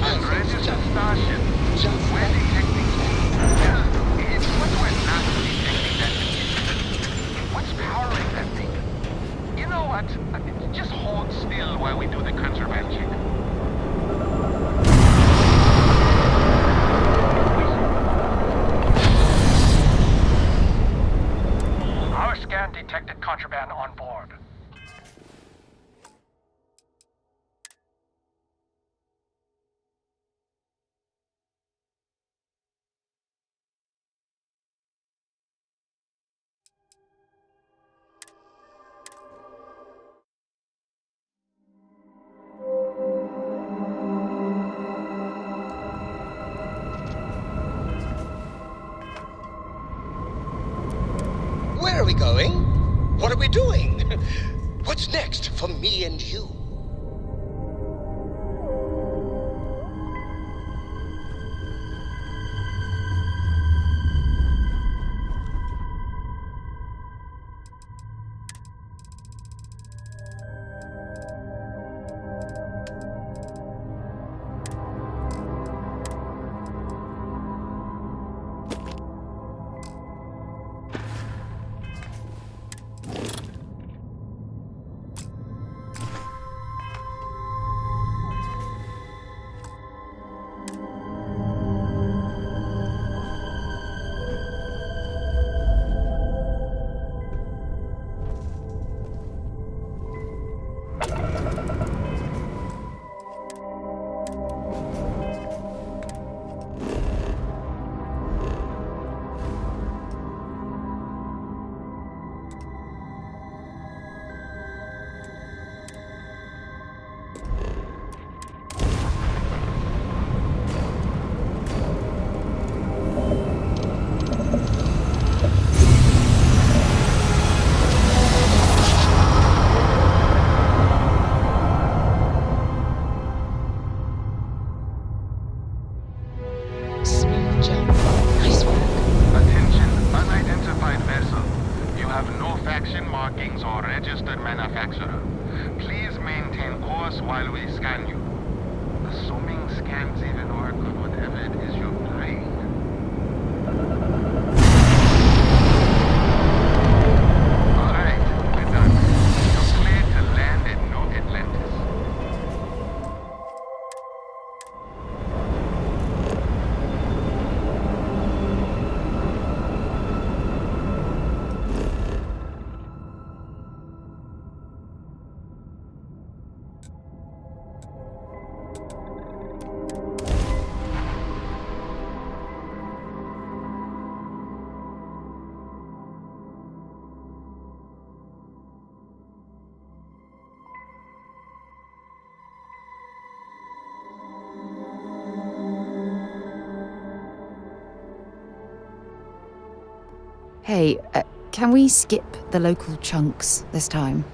Unregistered starship. We're detecting. Yeah, it's what we're not detecting that. What's powering that thing? You know what? Just hold still while we do the contraband check. Our scan detected contraband on board. we going? What are we doing? What's next for me and you? Hey, can we skip the local chunks this time?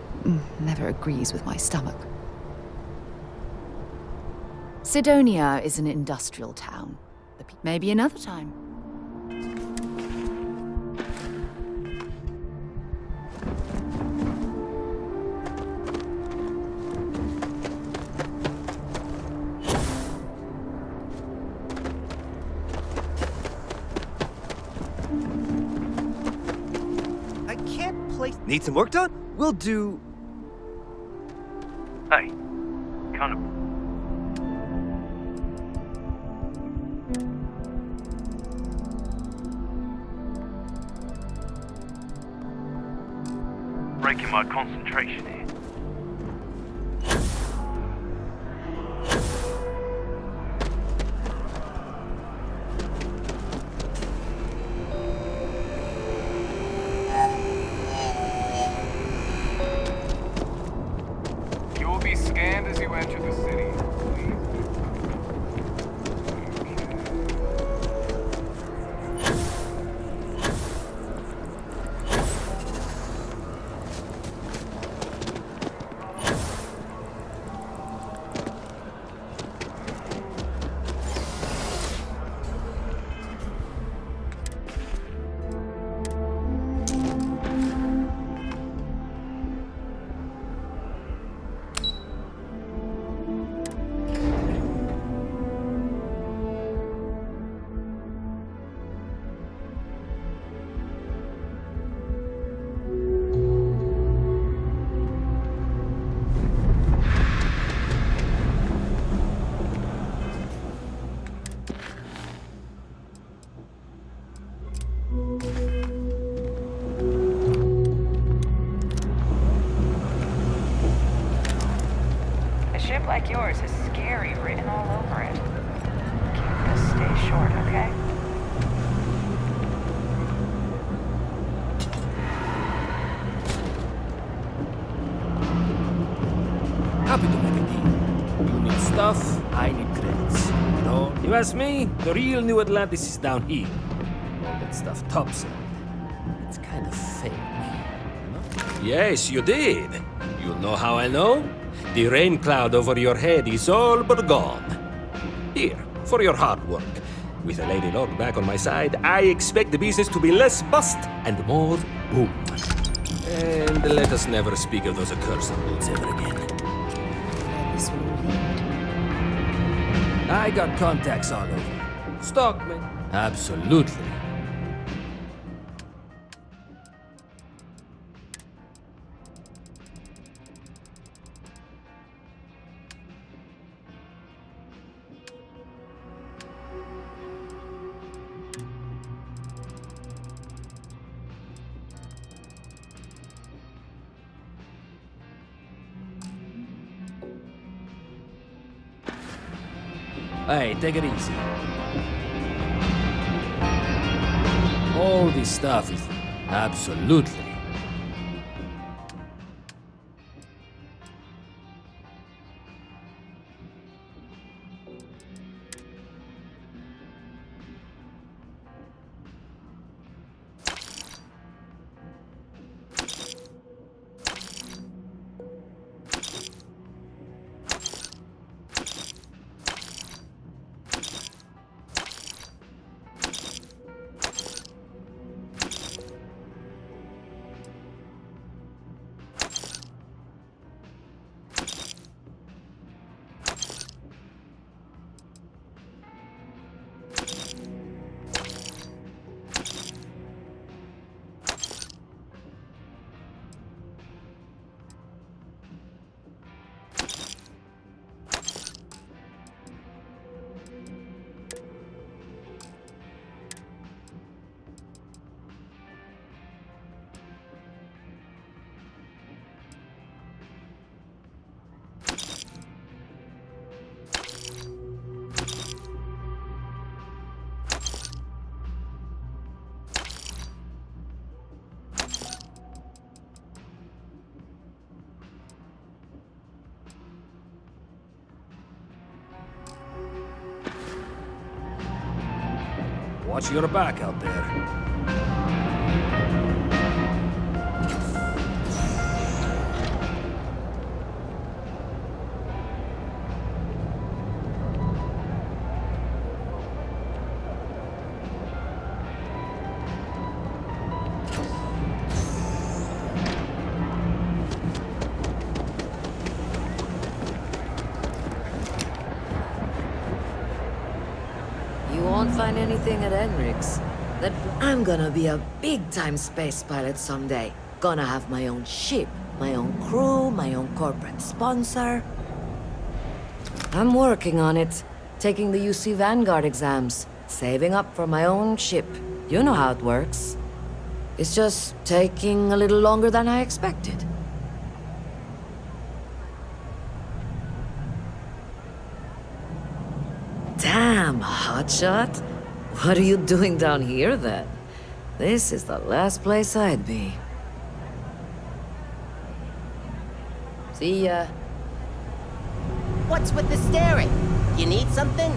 Never agrees with my stomach. Sidonia is an industrial town. Maybe another time. Need some work done? We'll do... Hey, kind of... breaking my concentration here. A ship like yours is scary written all over it. Keep this stay short, okay? Happy to make a deal. You need stuff, I need credits. You know, you ask me, the real New Atlantis is down here. All that stuff topside. It's kind of fake. Yes, you did. You know how I know? The rain cloud over your head is all but gone. Here, for your hard work. With a Lady Lord back on my side, I expect the business to be less bust and more boom. And let us never speak of those accursed woods ever again. I got contacts all over. Stockman. Absolutely. Hey, take it easy. All this stuff is absolutely. Watch your back out there. You won't find anything at Enric's. I'm gonna be a big-time space pilot someday. Gonna have my own ship, my own crew, my own corporate sponsor. I'm working on it. Taking the UC Vanguard exams. Saving up for my own ship. You know how it works. It's just taking a little longer than I expected. Damn, hotshot. What are you doing down here, then? This is the last place I'd be. See ya. What's with the staring? You need something?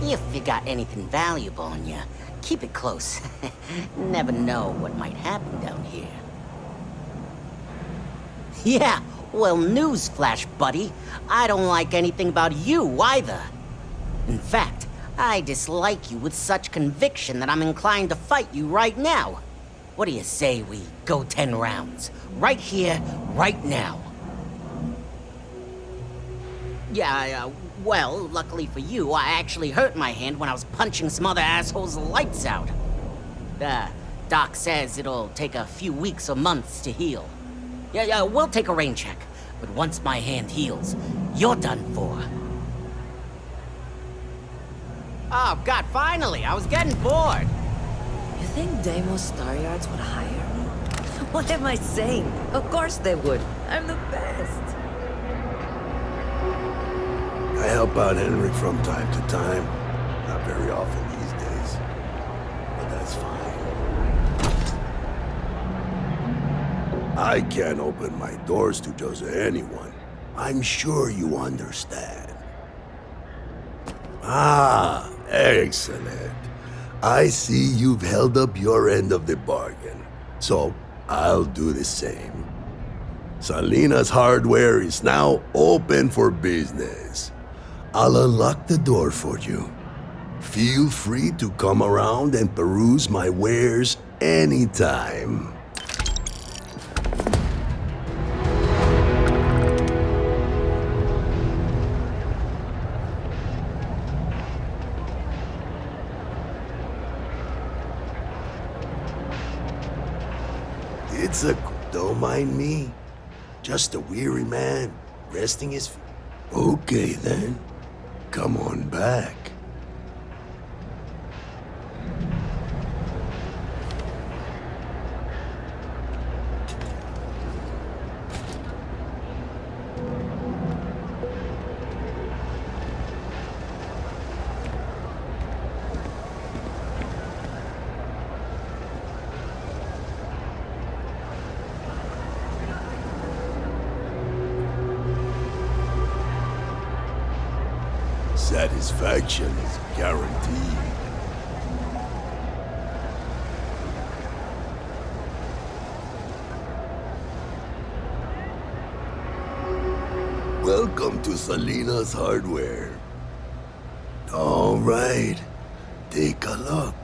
If you got anything valuable on you, keep it close. Never know what might happen down here. Yeah, well, newsflash, buddy. I don't like anything about you either. In fact, I dislike you with such conviction that I'm inclined to fight you right now. What do you say we go 10 rounds? Right here, right now. Yeah, well, luckily for you, I actually hurt my hand when I was punching some other assholes' lights out. Doc says it'll take a few weeks or months to heal. Yeah, we'll take a rain check. But once my hand heals, you're done for. Oh, God, finally! I was getting bored! You think Deimos Star Yards would hire me? What am I saying? Of course they would. I'm the best. I help out Henry from time to time. Not very often these days. But that's fine. I can't open my doors to just anyone. I'm sure you understand. Ah, excellent. I see you've held up your end of the bargain. So, I'll do the same. Salinas Hardware is now open for business. I'll unlock the door for you. Feel free to come around and peruse my wares anytime. Don't mind me. Just a weary man, resting his feet. Okay then, come on back. Satisfaction is guaranteed. Welcome to Salinas Hardware. All right, take a look.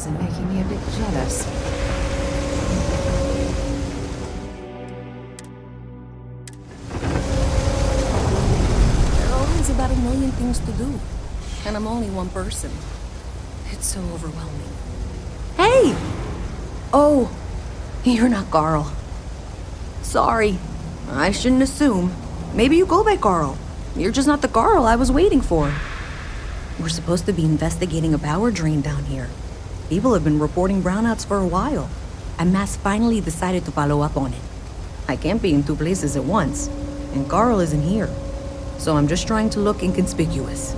And making me a bit jealous. There are always about 1 million things to do, and I'm only one person. It's so overwhelming. Hey! Oh, you're not Carl. Sorry, I shouldn't assume. Maybe you go by Carl. You're just not the Carl I was waiting for. We're supposed to be investigating a power drain down here. People have been reporting brownouts for a while, and Mass finally decided to follow up on it. I can't be in 2 places at once, and Carl isn't here, so I'm just trying to look inconspicuous.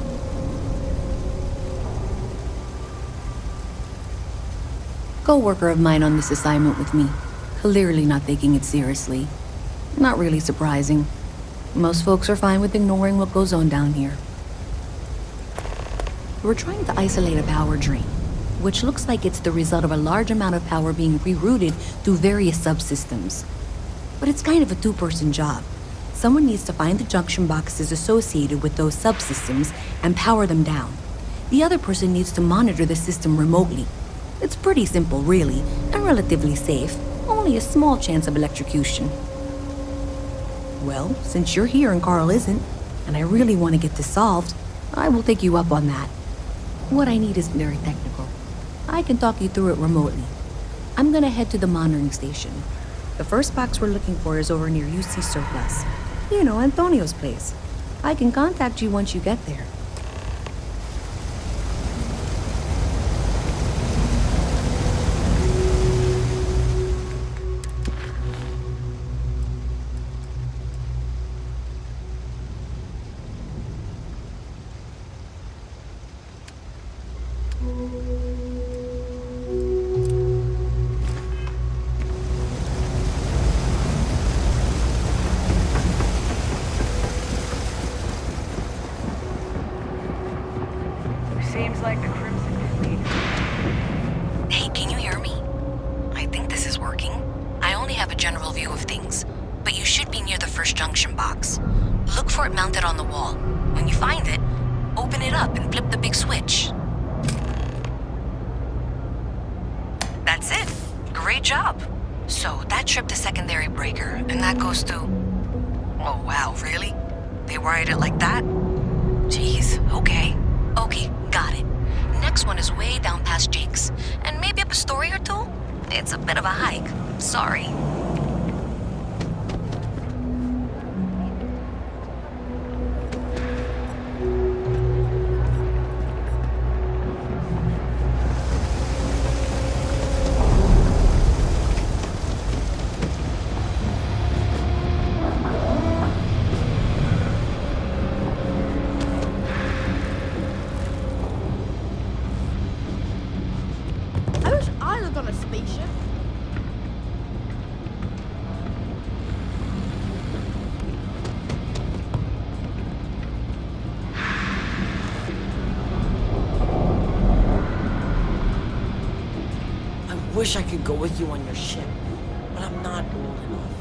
coworker of mine on this assignment with me, clearly not taking it seriously. Not really surprising. Most folks are fine with ignoring what goes on down here. We're trying to isolate a power drain, which looks like it's the result of a large amount of power being rerouted through various subsystems. But it's kind of a two-person job. Someone needs to find the junction boxes associated with those subsystems and power them down. The other person needs to monitor the system remotely. It's pretty simple, really, and relatively safe. Only a small chance of electrocution. Well, since you're here and Carl isn't, and I really want to get this solved, I will take you up on that. What I need isn't very technical. I can talk you through it remotely. I'm gonna head to the monitoring station. The first box we're looking for is over near UC Surplus. You know, Antonio's place. I can contact you once you get there. Seems like the Crimson Fleet. Hey, can you hear me? I think this is working. I only have a general view of things, but you should be near the first junction box. Look for it mounted on the wall. When you find it, open it up and flip the big switch. That's it. Great job. So that tripped the secondary breaker, and that goes to... Oh, wow, really? They wired it like that? Jeez, okay. Okay, got it. Next one is way down past Jake's, and maybe up a story or two? It's a bit of a hike. Sorry. I wish I lived on a spaceship. I wish I could go with you on your ship, but I'm not old enough.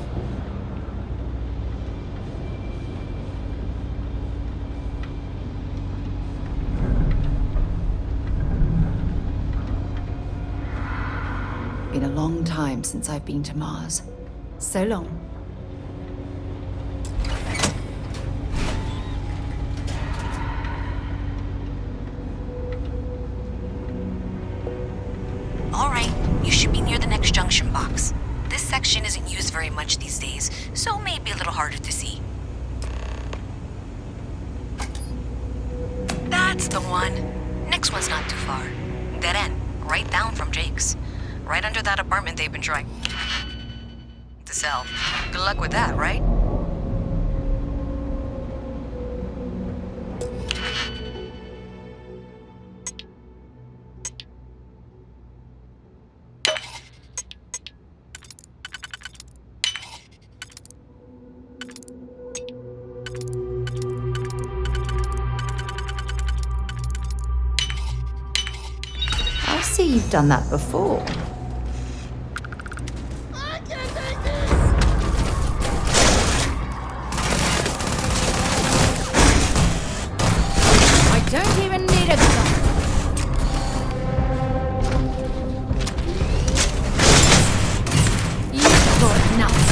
Been a long time since I've been to Mars. So long. All right, you should be near the next junction box. This section isn't used very much these days, so may be a little harder to see. That's the one. Next one's not too far. Dead end, right down from Jake's. Right under that apartment they've been trying to sell. Good luck with that, right? I see you've done that before. I don't even need a gun. You've got nuts.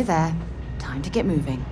there. Time to get moving.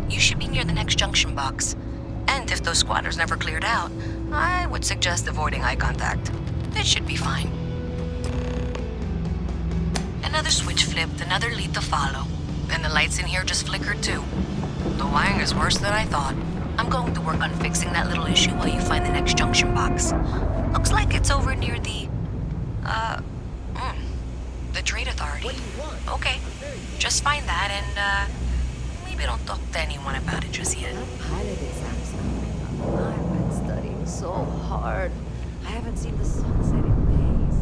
You should be near the next junction box. And if those squatters never cleared out, I would suggest avoiding eye contact. It should be fine. Another switch flipped, another lead to follow. And the lights in here just flickered too. The wiring is worse than I thought. I'm going to work on fixing that little issue while you find the next junction box. Looks like it's over near the Trade Authority. What do you want? Okay, just find that and, maybe don't talk to anyone about it just yet. Pilot exams coming up. I've been studying so hard. I haven't seen the sunset in days.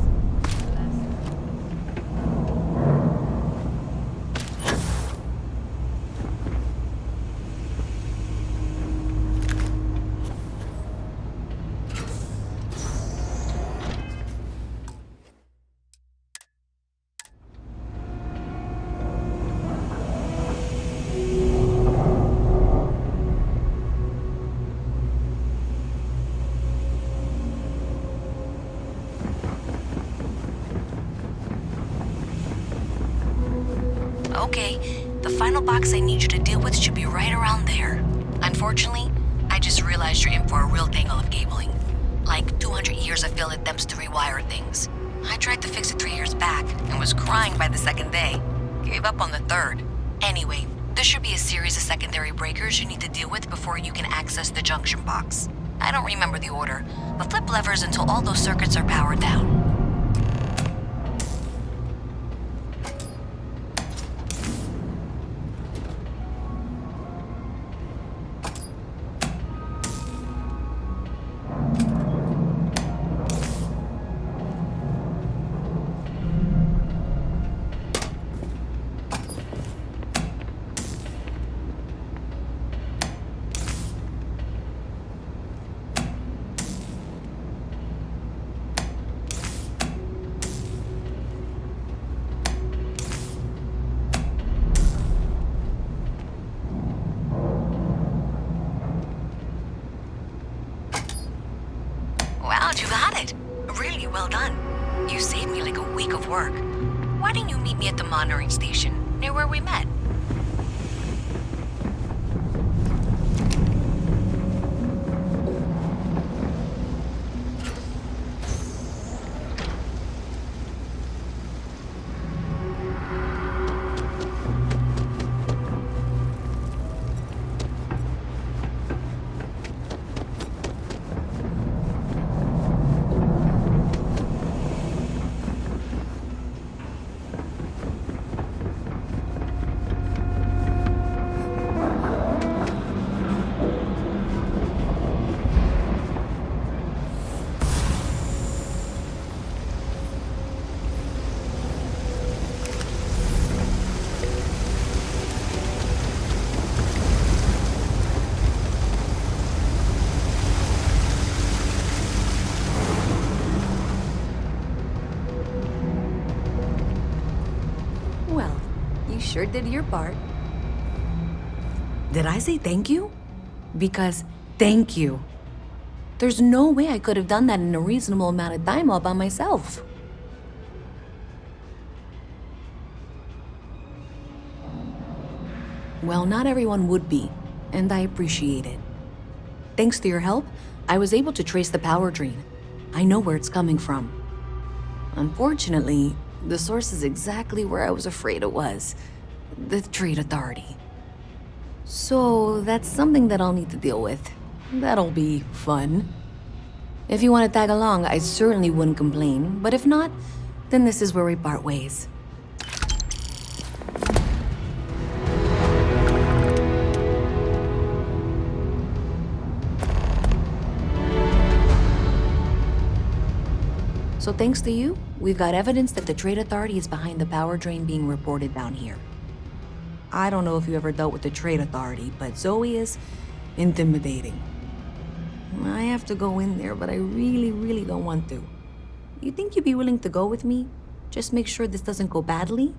Okay, the final box I need you to deal with should be right around there. Unfortunately, I just realized you're in for a real tangle of cabling. Like 200 years of failed attempts to rewire things. I tried to fix it 3 years back and was crying by the second day. Gave up on the third. Anyway, there should be a series of secondary breakers you need to deal with before you can access the junction box. I don't remember the order, but flip levers until all those circuits are powered down. Wow, you got it. Really well done. You saved me like a week of work. Why didn't you meet me at the monitoring station, near where we met? sure did your part. Did I say thank you? Because thank you. There's no way I could have done that in a reasonable amount of time all by myself. Well, not everyone would be, and I appreciate it. Thanks to your help, I was able to trace the power drain. I know where it's coming from. Unfortunately, the source is exactly where I was afraid it was. The Trade Authority. So that's something that I'll need to deal with. That'll be fun. If you want to tag along, I certainly wouldn't complain, but if not, then this is where we part ways. So thanks to you, we've got evidence that the Trade Authority is behind the power drain being reported down here. I don't know if you ever dealt with the Trade Authority, but Zoe is intimidating. I have to go in there, but I really don't want to. You think you'd be willing to go with me? Just make sure this doesn't go badly?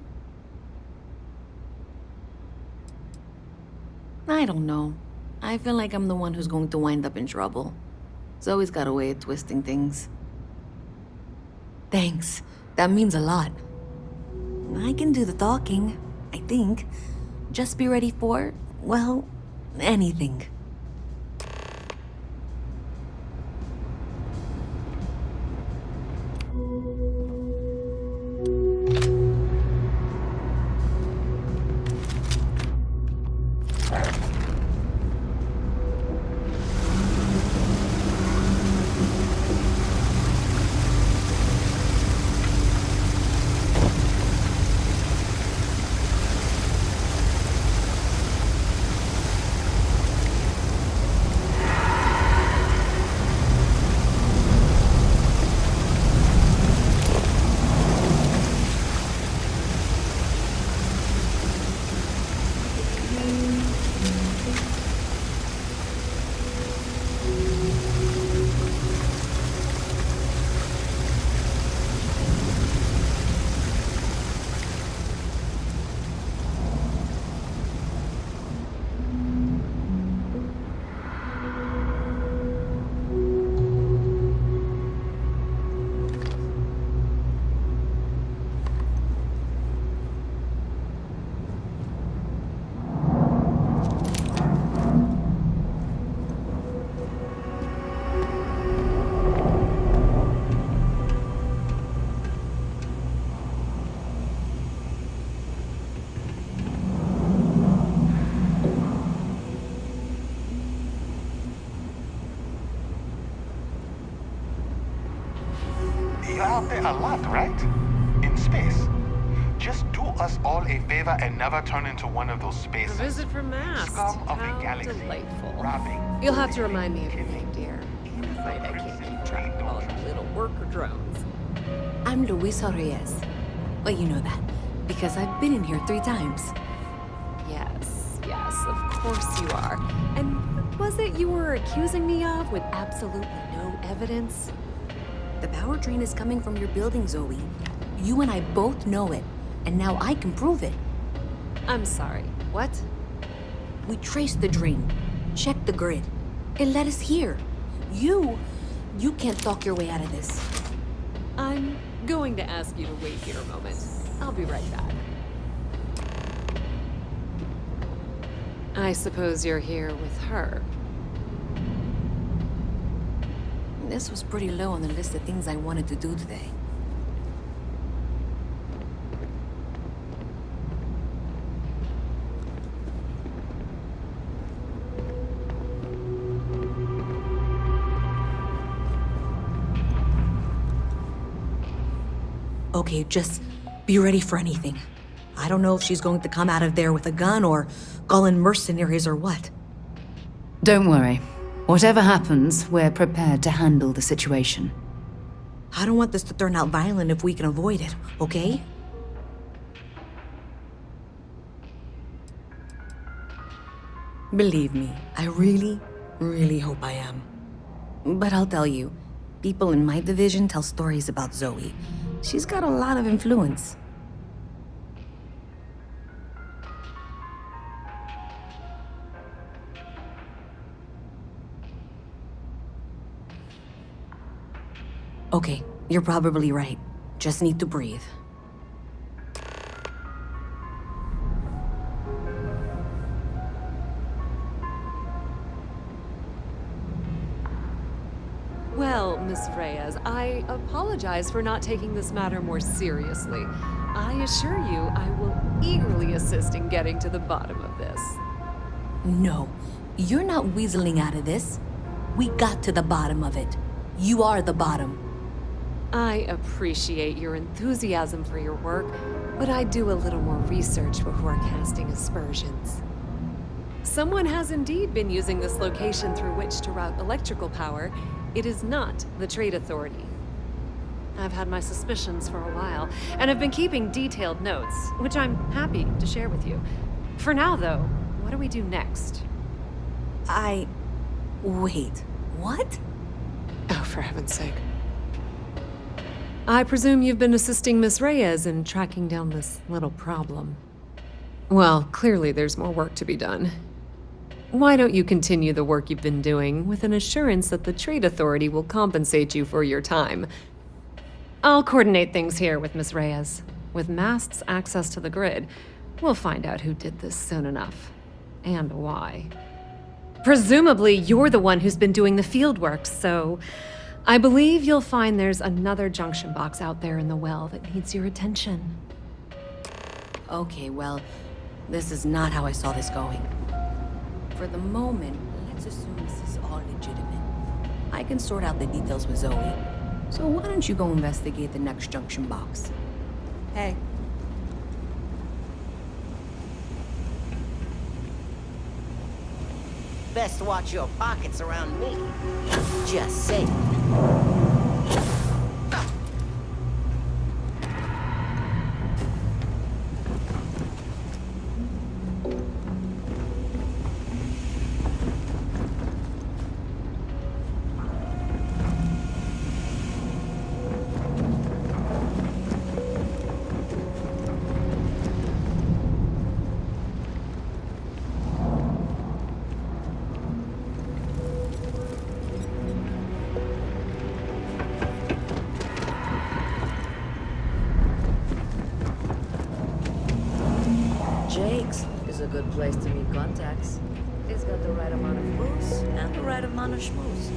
I don't know. I feel like I'm the one who's going to wind up in trouble. Zoe's got a way of twisting things. Thanks. That means a lot. I can do the talking, I think. Just be ready for, well, anything. You're out there a lot, right? In space. Just do us all a favor and never turn into one of those spaces. A visit from Mast. Scum of How the galaxy. delightful. Robbing. You'll have to remind me of your name, dear. I'm afraid I can't keep track of all the little worker drones. I'm Luisa Reyes. Well, you know that, because I've been in here 3 times. Yes, of course you are. And what was it you were accusing me of with absolutely no evidence? The power drain is coming from your building, Zoe. You and I both know it, and now I can prove it. I'm sorry, what? We traced the drain, checked the grid. It led us here. You can't talk your way out of this. I'm going to ask you to wait here a moment. I'll be right back. I suppose you're here with her. This was pretty low on the list of things I wanted to do today. Okay, just be ready for anything. I don't know if she's going to come out of there with a gun or call in mercenaries or what. Don't worry. Whatever happens, we're prepared to handle the situation. I don't want this to turn out violent if we can avoid it, okay? Believe me, I really hope I am. But I'll tell you, people in my division tell stories about Zoe. She's got a lot of influence. Okay, you're probably right. Just need to breathe. Well, Miss Reyes, I apologize for not taking this matter more seriously. I assure you I will eagerly assist in getting to the bottom of this. No, you're not weaseling out of this. We got to the bottom of it. You are the bottom. I appreciate your enthusiasm for your work, but I'd do a little more research before casting aspersions. Someone has indeed been using this location through which to route electrical power. It is not the Trade Authority. I've had my suspicions for a while, and have been keeping detailed notes, which I'm happy to share with you. For now, though, what do we do next? Wait, what? Oh, for heaven's sake. I presume you've been assisting Miss Reyes in tracking down this little problem. Well, clearly there's more work to be done. Why don't you continue the work you've been doing with an assurance that the Trade Authority will compensate you for your time? I'll coordinate things here with Miss Reyes. With Mast's access to the grid, we'll find out who did this soon enough. And why. Presumably, you're the one who's been doing the field work, so I believe you'll find there's another junction box out there in the well that needs your attention. Okay, well, this is not how I saw this going. For the moment, let's assume this is all legitimate. I can sort out the details with Zoe. So why don't you go investigate the next junction box? Hey. Best watch your pockets around me. Just saying. Jake's is a good place to meet contacts. It's got the right amount of booze and the right amount of schmooze.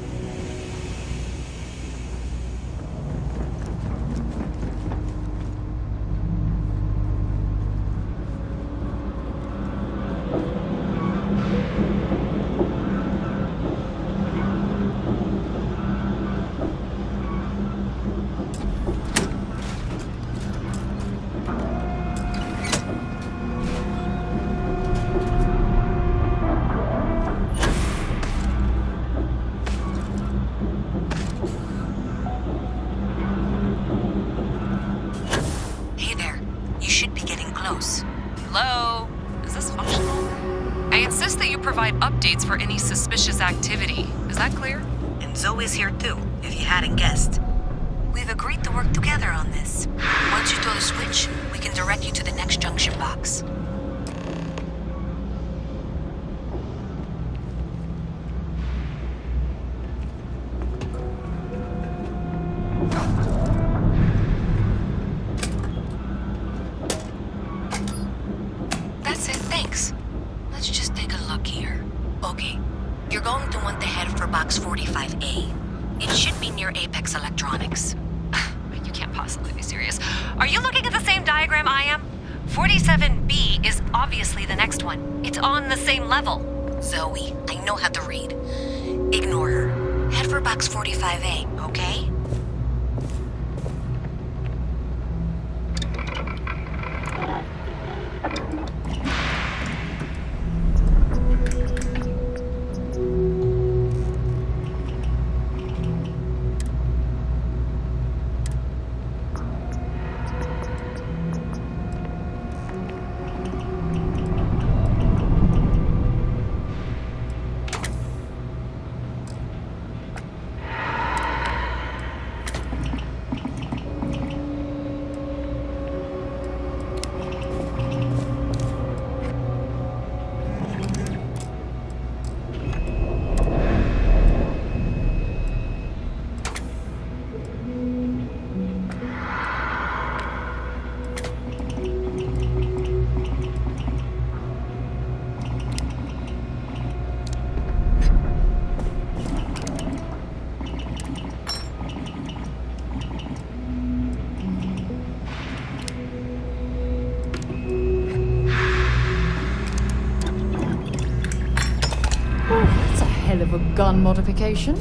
Hey there. You should be getting close. Hello? Is this functional? I insist that you provide updates for any suspicious activity. Is that clear? And Zoe's here too, if you hadn't guessed. We've agreed to work together on this. Once you throw the switch, we can direct you to the next junction box. That's it, thanks. Let's just take a look here. Okay, you're going to want to head for box 45A. It should be near Apex Electronics. You can't possibly be serious. Are you looking at the same diagram I am? 47B is obviously the next one. It's on the same level. Zoe, I know how to read. Ignore her. Head for box 45A, okay? gun modification?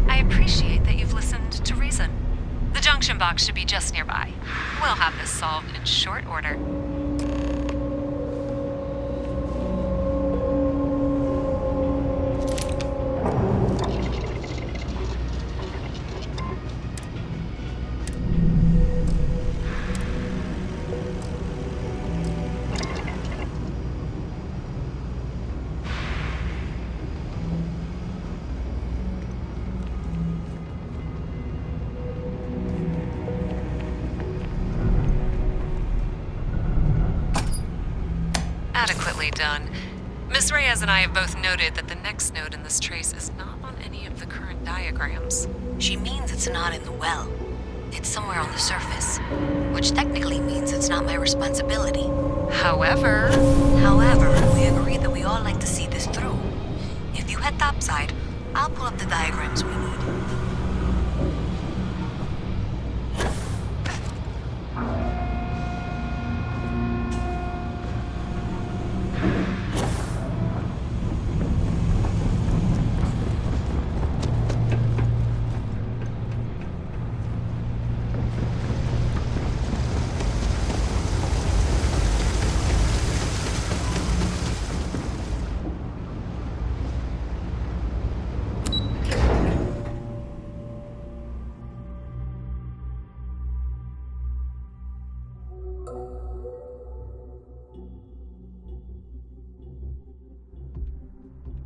I appreciate that you've listened to reason. The junction box should be just nearby. We'll have this solved in short order. Adequately done. Miss Reyes and I have both noted that the next node in this trace is not on any of the current diagrams. She means it's not in the well. It's somewhere on the surface. Which technically means it's not my responsibility. However, we agreed that we all like to see this through. If you head topside, I'll pull up the diagrams we need.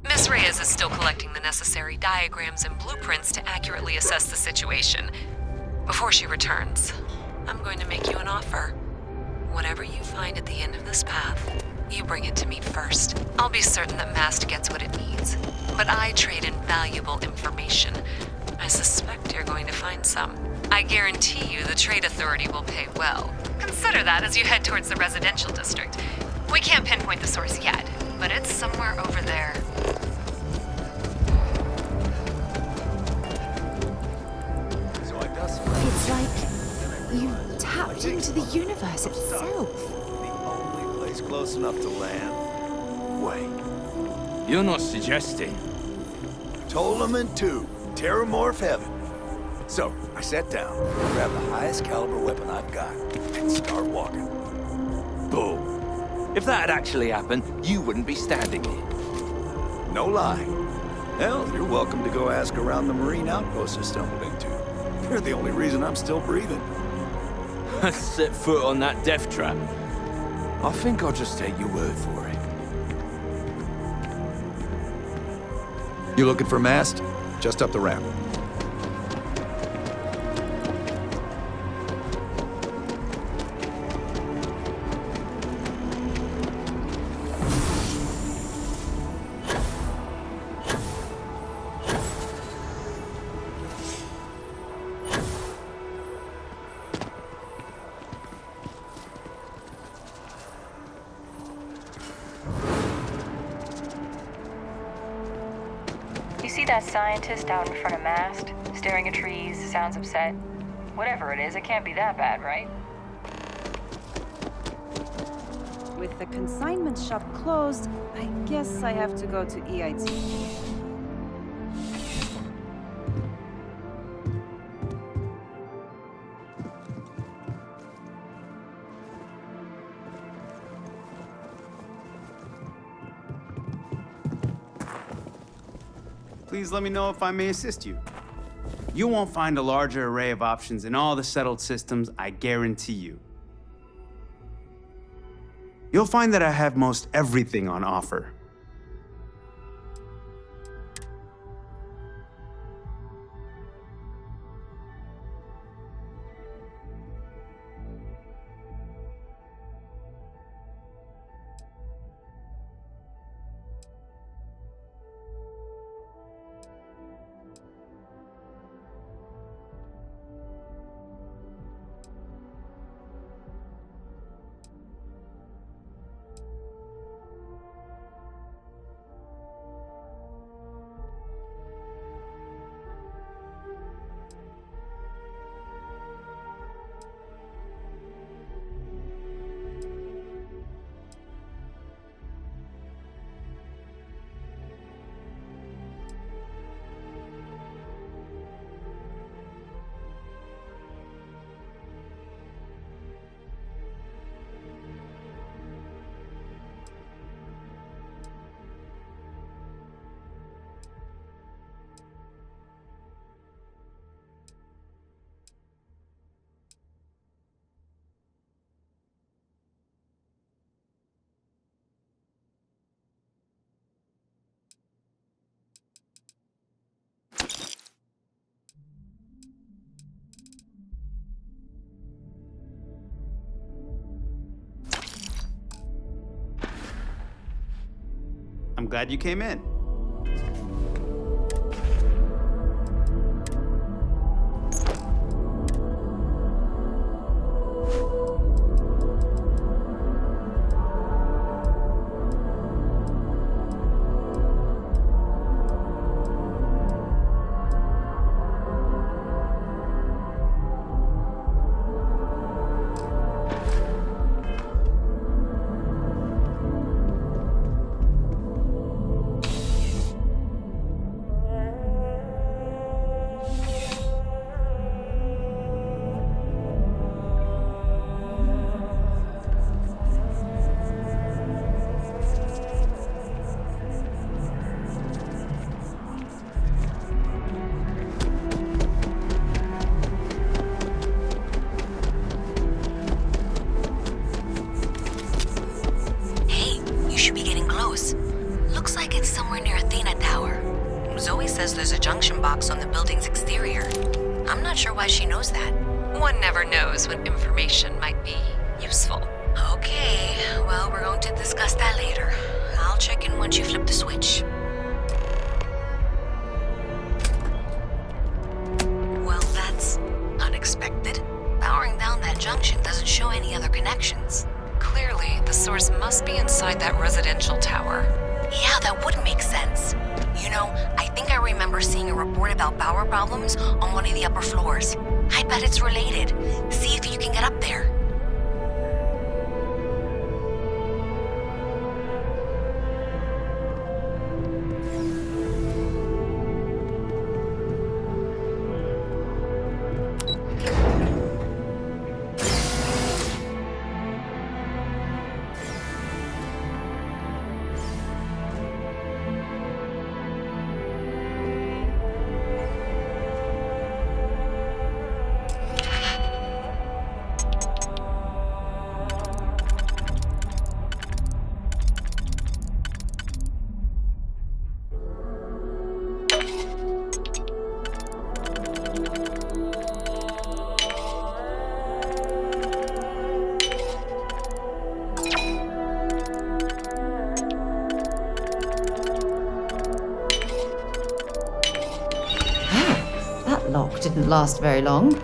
Miss Reyes is still collecting the necessary diagrams and blueprints to accurately assess the situation. Before she returns, I'm going to make you an offer. Whatever you find at the end of this path, you bring it to me first. I'll be certain that Mast gets what it needs. But I trade in valuable information. I suspect you're going to find some. I guarantee you the Trade Authority will pay well. Consider that as you head towards the residential district. We can't pinpoint the source yet, but it's somewhere over there. It's like you tapped into the universe itself. The only place close enough to land. Wait. You're not suggesting. Ptolemy 2, Terramorph Heaven. So, I sat down, grabbed the highest caliber weapon I've got, and start walking. Boom. If that had actually happened, you wouldn't be standing here. No lie. Hell, you're welcome to go ask around the marine outpost I stumbled into. They're the only reason I'm still breathing. Set foot on that death trap. I think I'll just take your word for it. You looking for Mast? Just up the ramp. You see that scientist out in front of Mast, staring at trees, sounds upset? Whatever it is, it can't be that bad, right? With the consignment shop closed, I guess I have to go to EIT. Please let me know if I may assist you. You won't find a larger array of options in all the settled systems, I guarantee you. You'll find that I have most everything on offer. I'm glad you came in. There's a junction box on the building's exterior. I'm not sure why she knows that. One never knows when information might be useful. Okay, well, we're going to discuss that later. I'll check in once you flip the switch. Well, that's unexpected. Powering down that junction doesn't show any other connections. Clearly, the source must be inside that residential tower. Yeah, that would make sense. You know, I think I remember seeing a report about power problems on one of the upper floors. I bet it's related. See if you can get up there. That lock didn't last very long.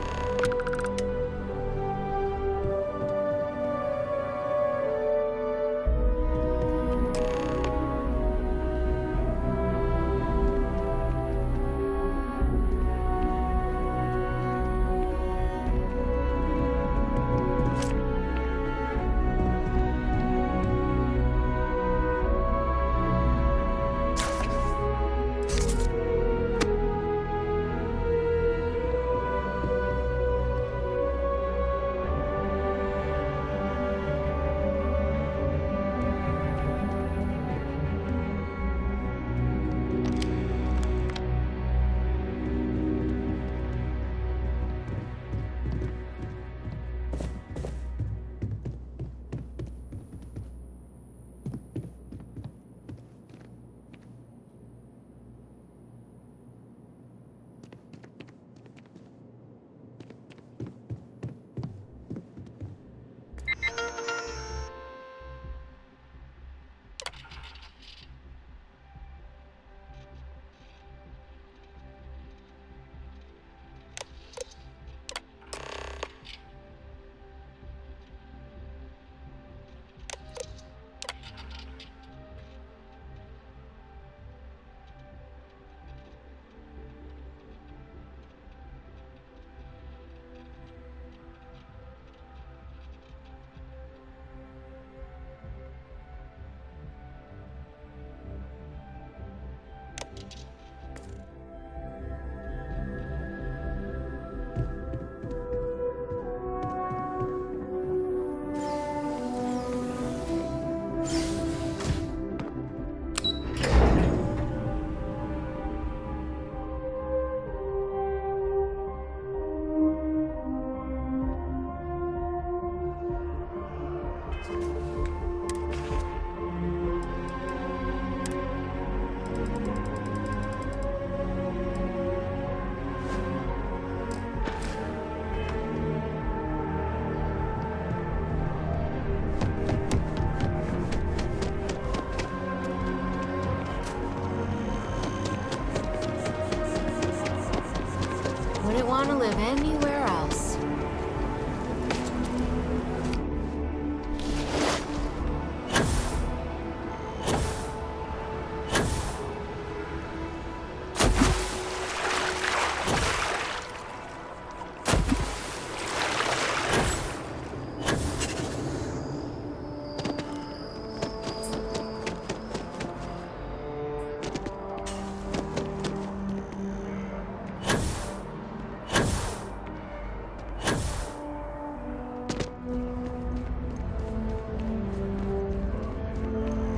Wouldn't want to live anywhere else.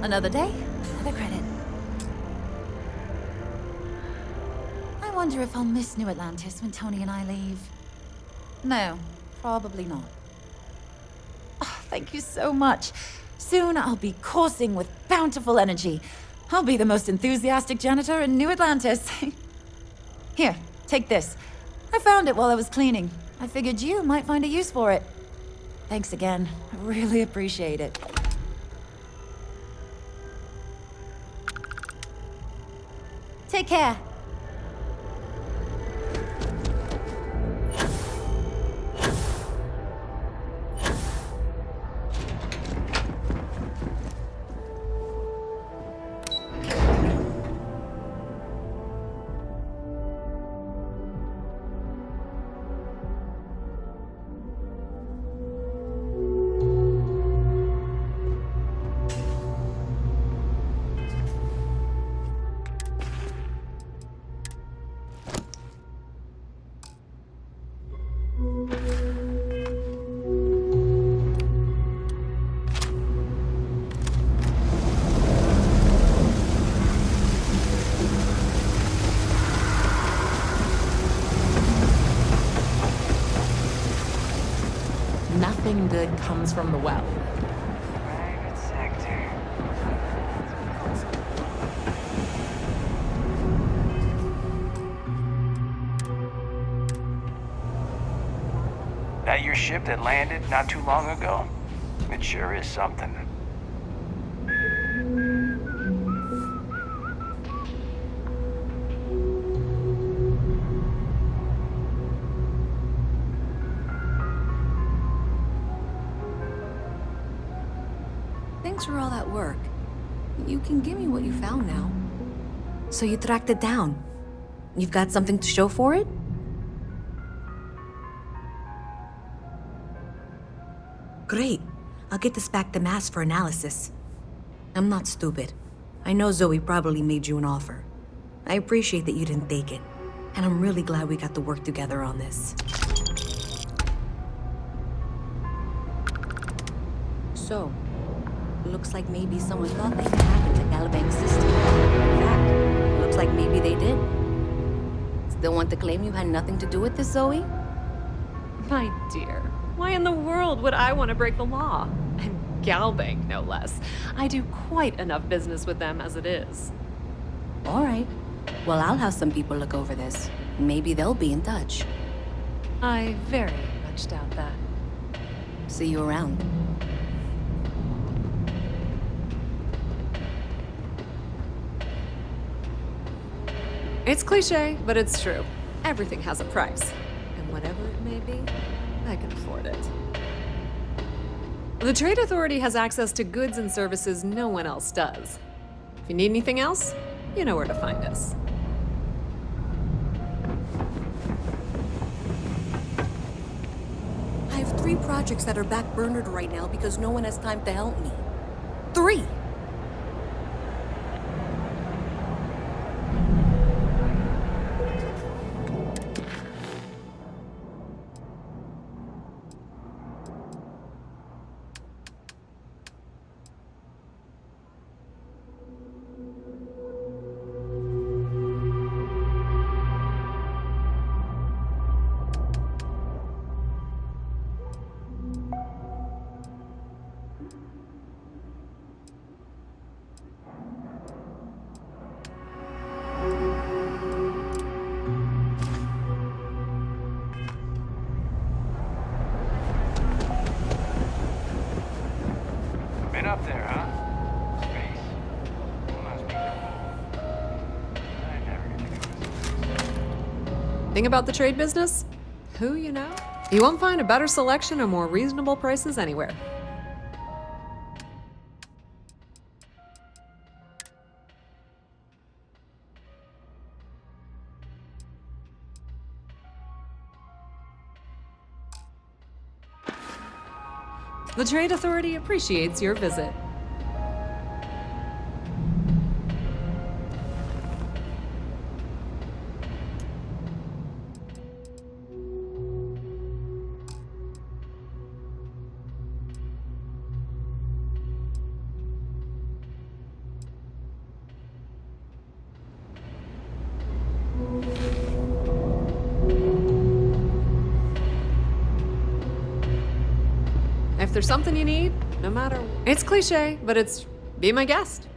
Another day, another credit. I wonder if I'll miss New Atlantis when Tony and I leave. No, probably not. Oh, thank you so much. Soon I'll be coursing with bountiful energy. I'll be the most enthusiastic janitor in New Atlantis. Here, take this. I found it while I was cleaning. I figured you might find a use for it. Thanks again. I really appreciate it. Take care. Nothing good comes from the well. Private sector. That your ship that landed not too long ago? It sure is something. Thanks for all that work. You can give me what you found now. So you tracked it down. You've got something to show for it? Great. I'll get this back to Mass for analysis. I'm not stupid. I know Zoe probably made you an offer. I appreciate that you didn't take it. And I'm really glad we got to work together on this. So, looks like maybe someone thought they could hack into Galabank's system. In fact, looks like maybe they did. Still want to claim you had nothing to do with this, Zoe? My dear, why in the world would I want to break the law? And Galbank, no less. I do quite enough business with them as it is. All right. Well, I'll have some people look over this. Maybe they'll be in touch. I very much doubt that. See you around. It's cliche, but it's true. Everything has a price. And whatever it may be, I can afford it. The Trade Authority has access to goods and services no one else does. If you need anything else, you know where to find us. I have 3 projects that are backburnered right now because no one has time to help me. 3! Thing about the trade business? Who you know? You won't find a better selection or more reasonable prices anywhere. The Trade Authority appreciates your visit. If there's something you need, no matter... It's cliche, but it's be my guest.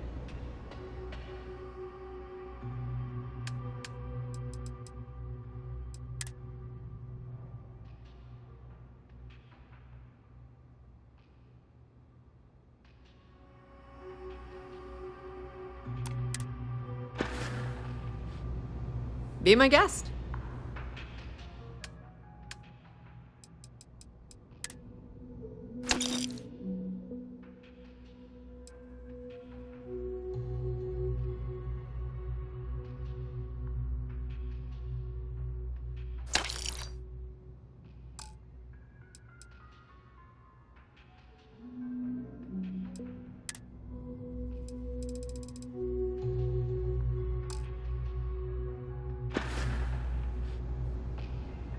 Be my guest.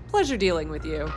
Pleasure dealing with you.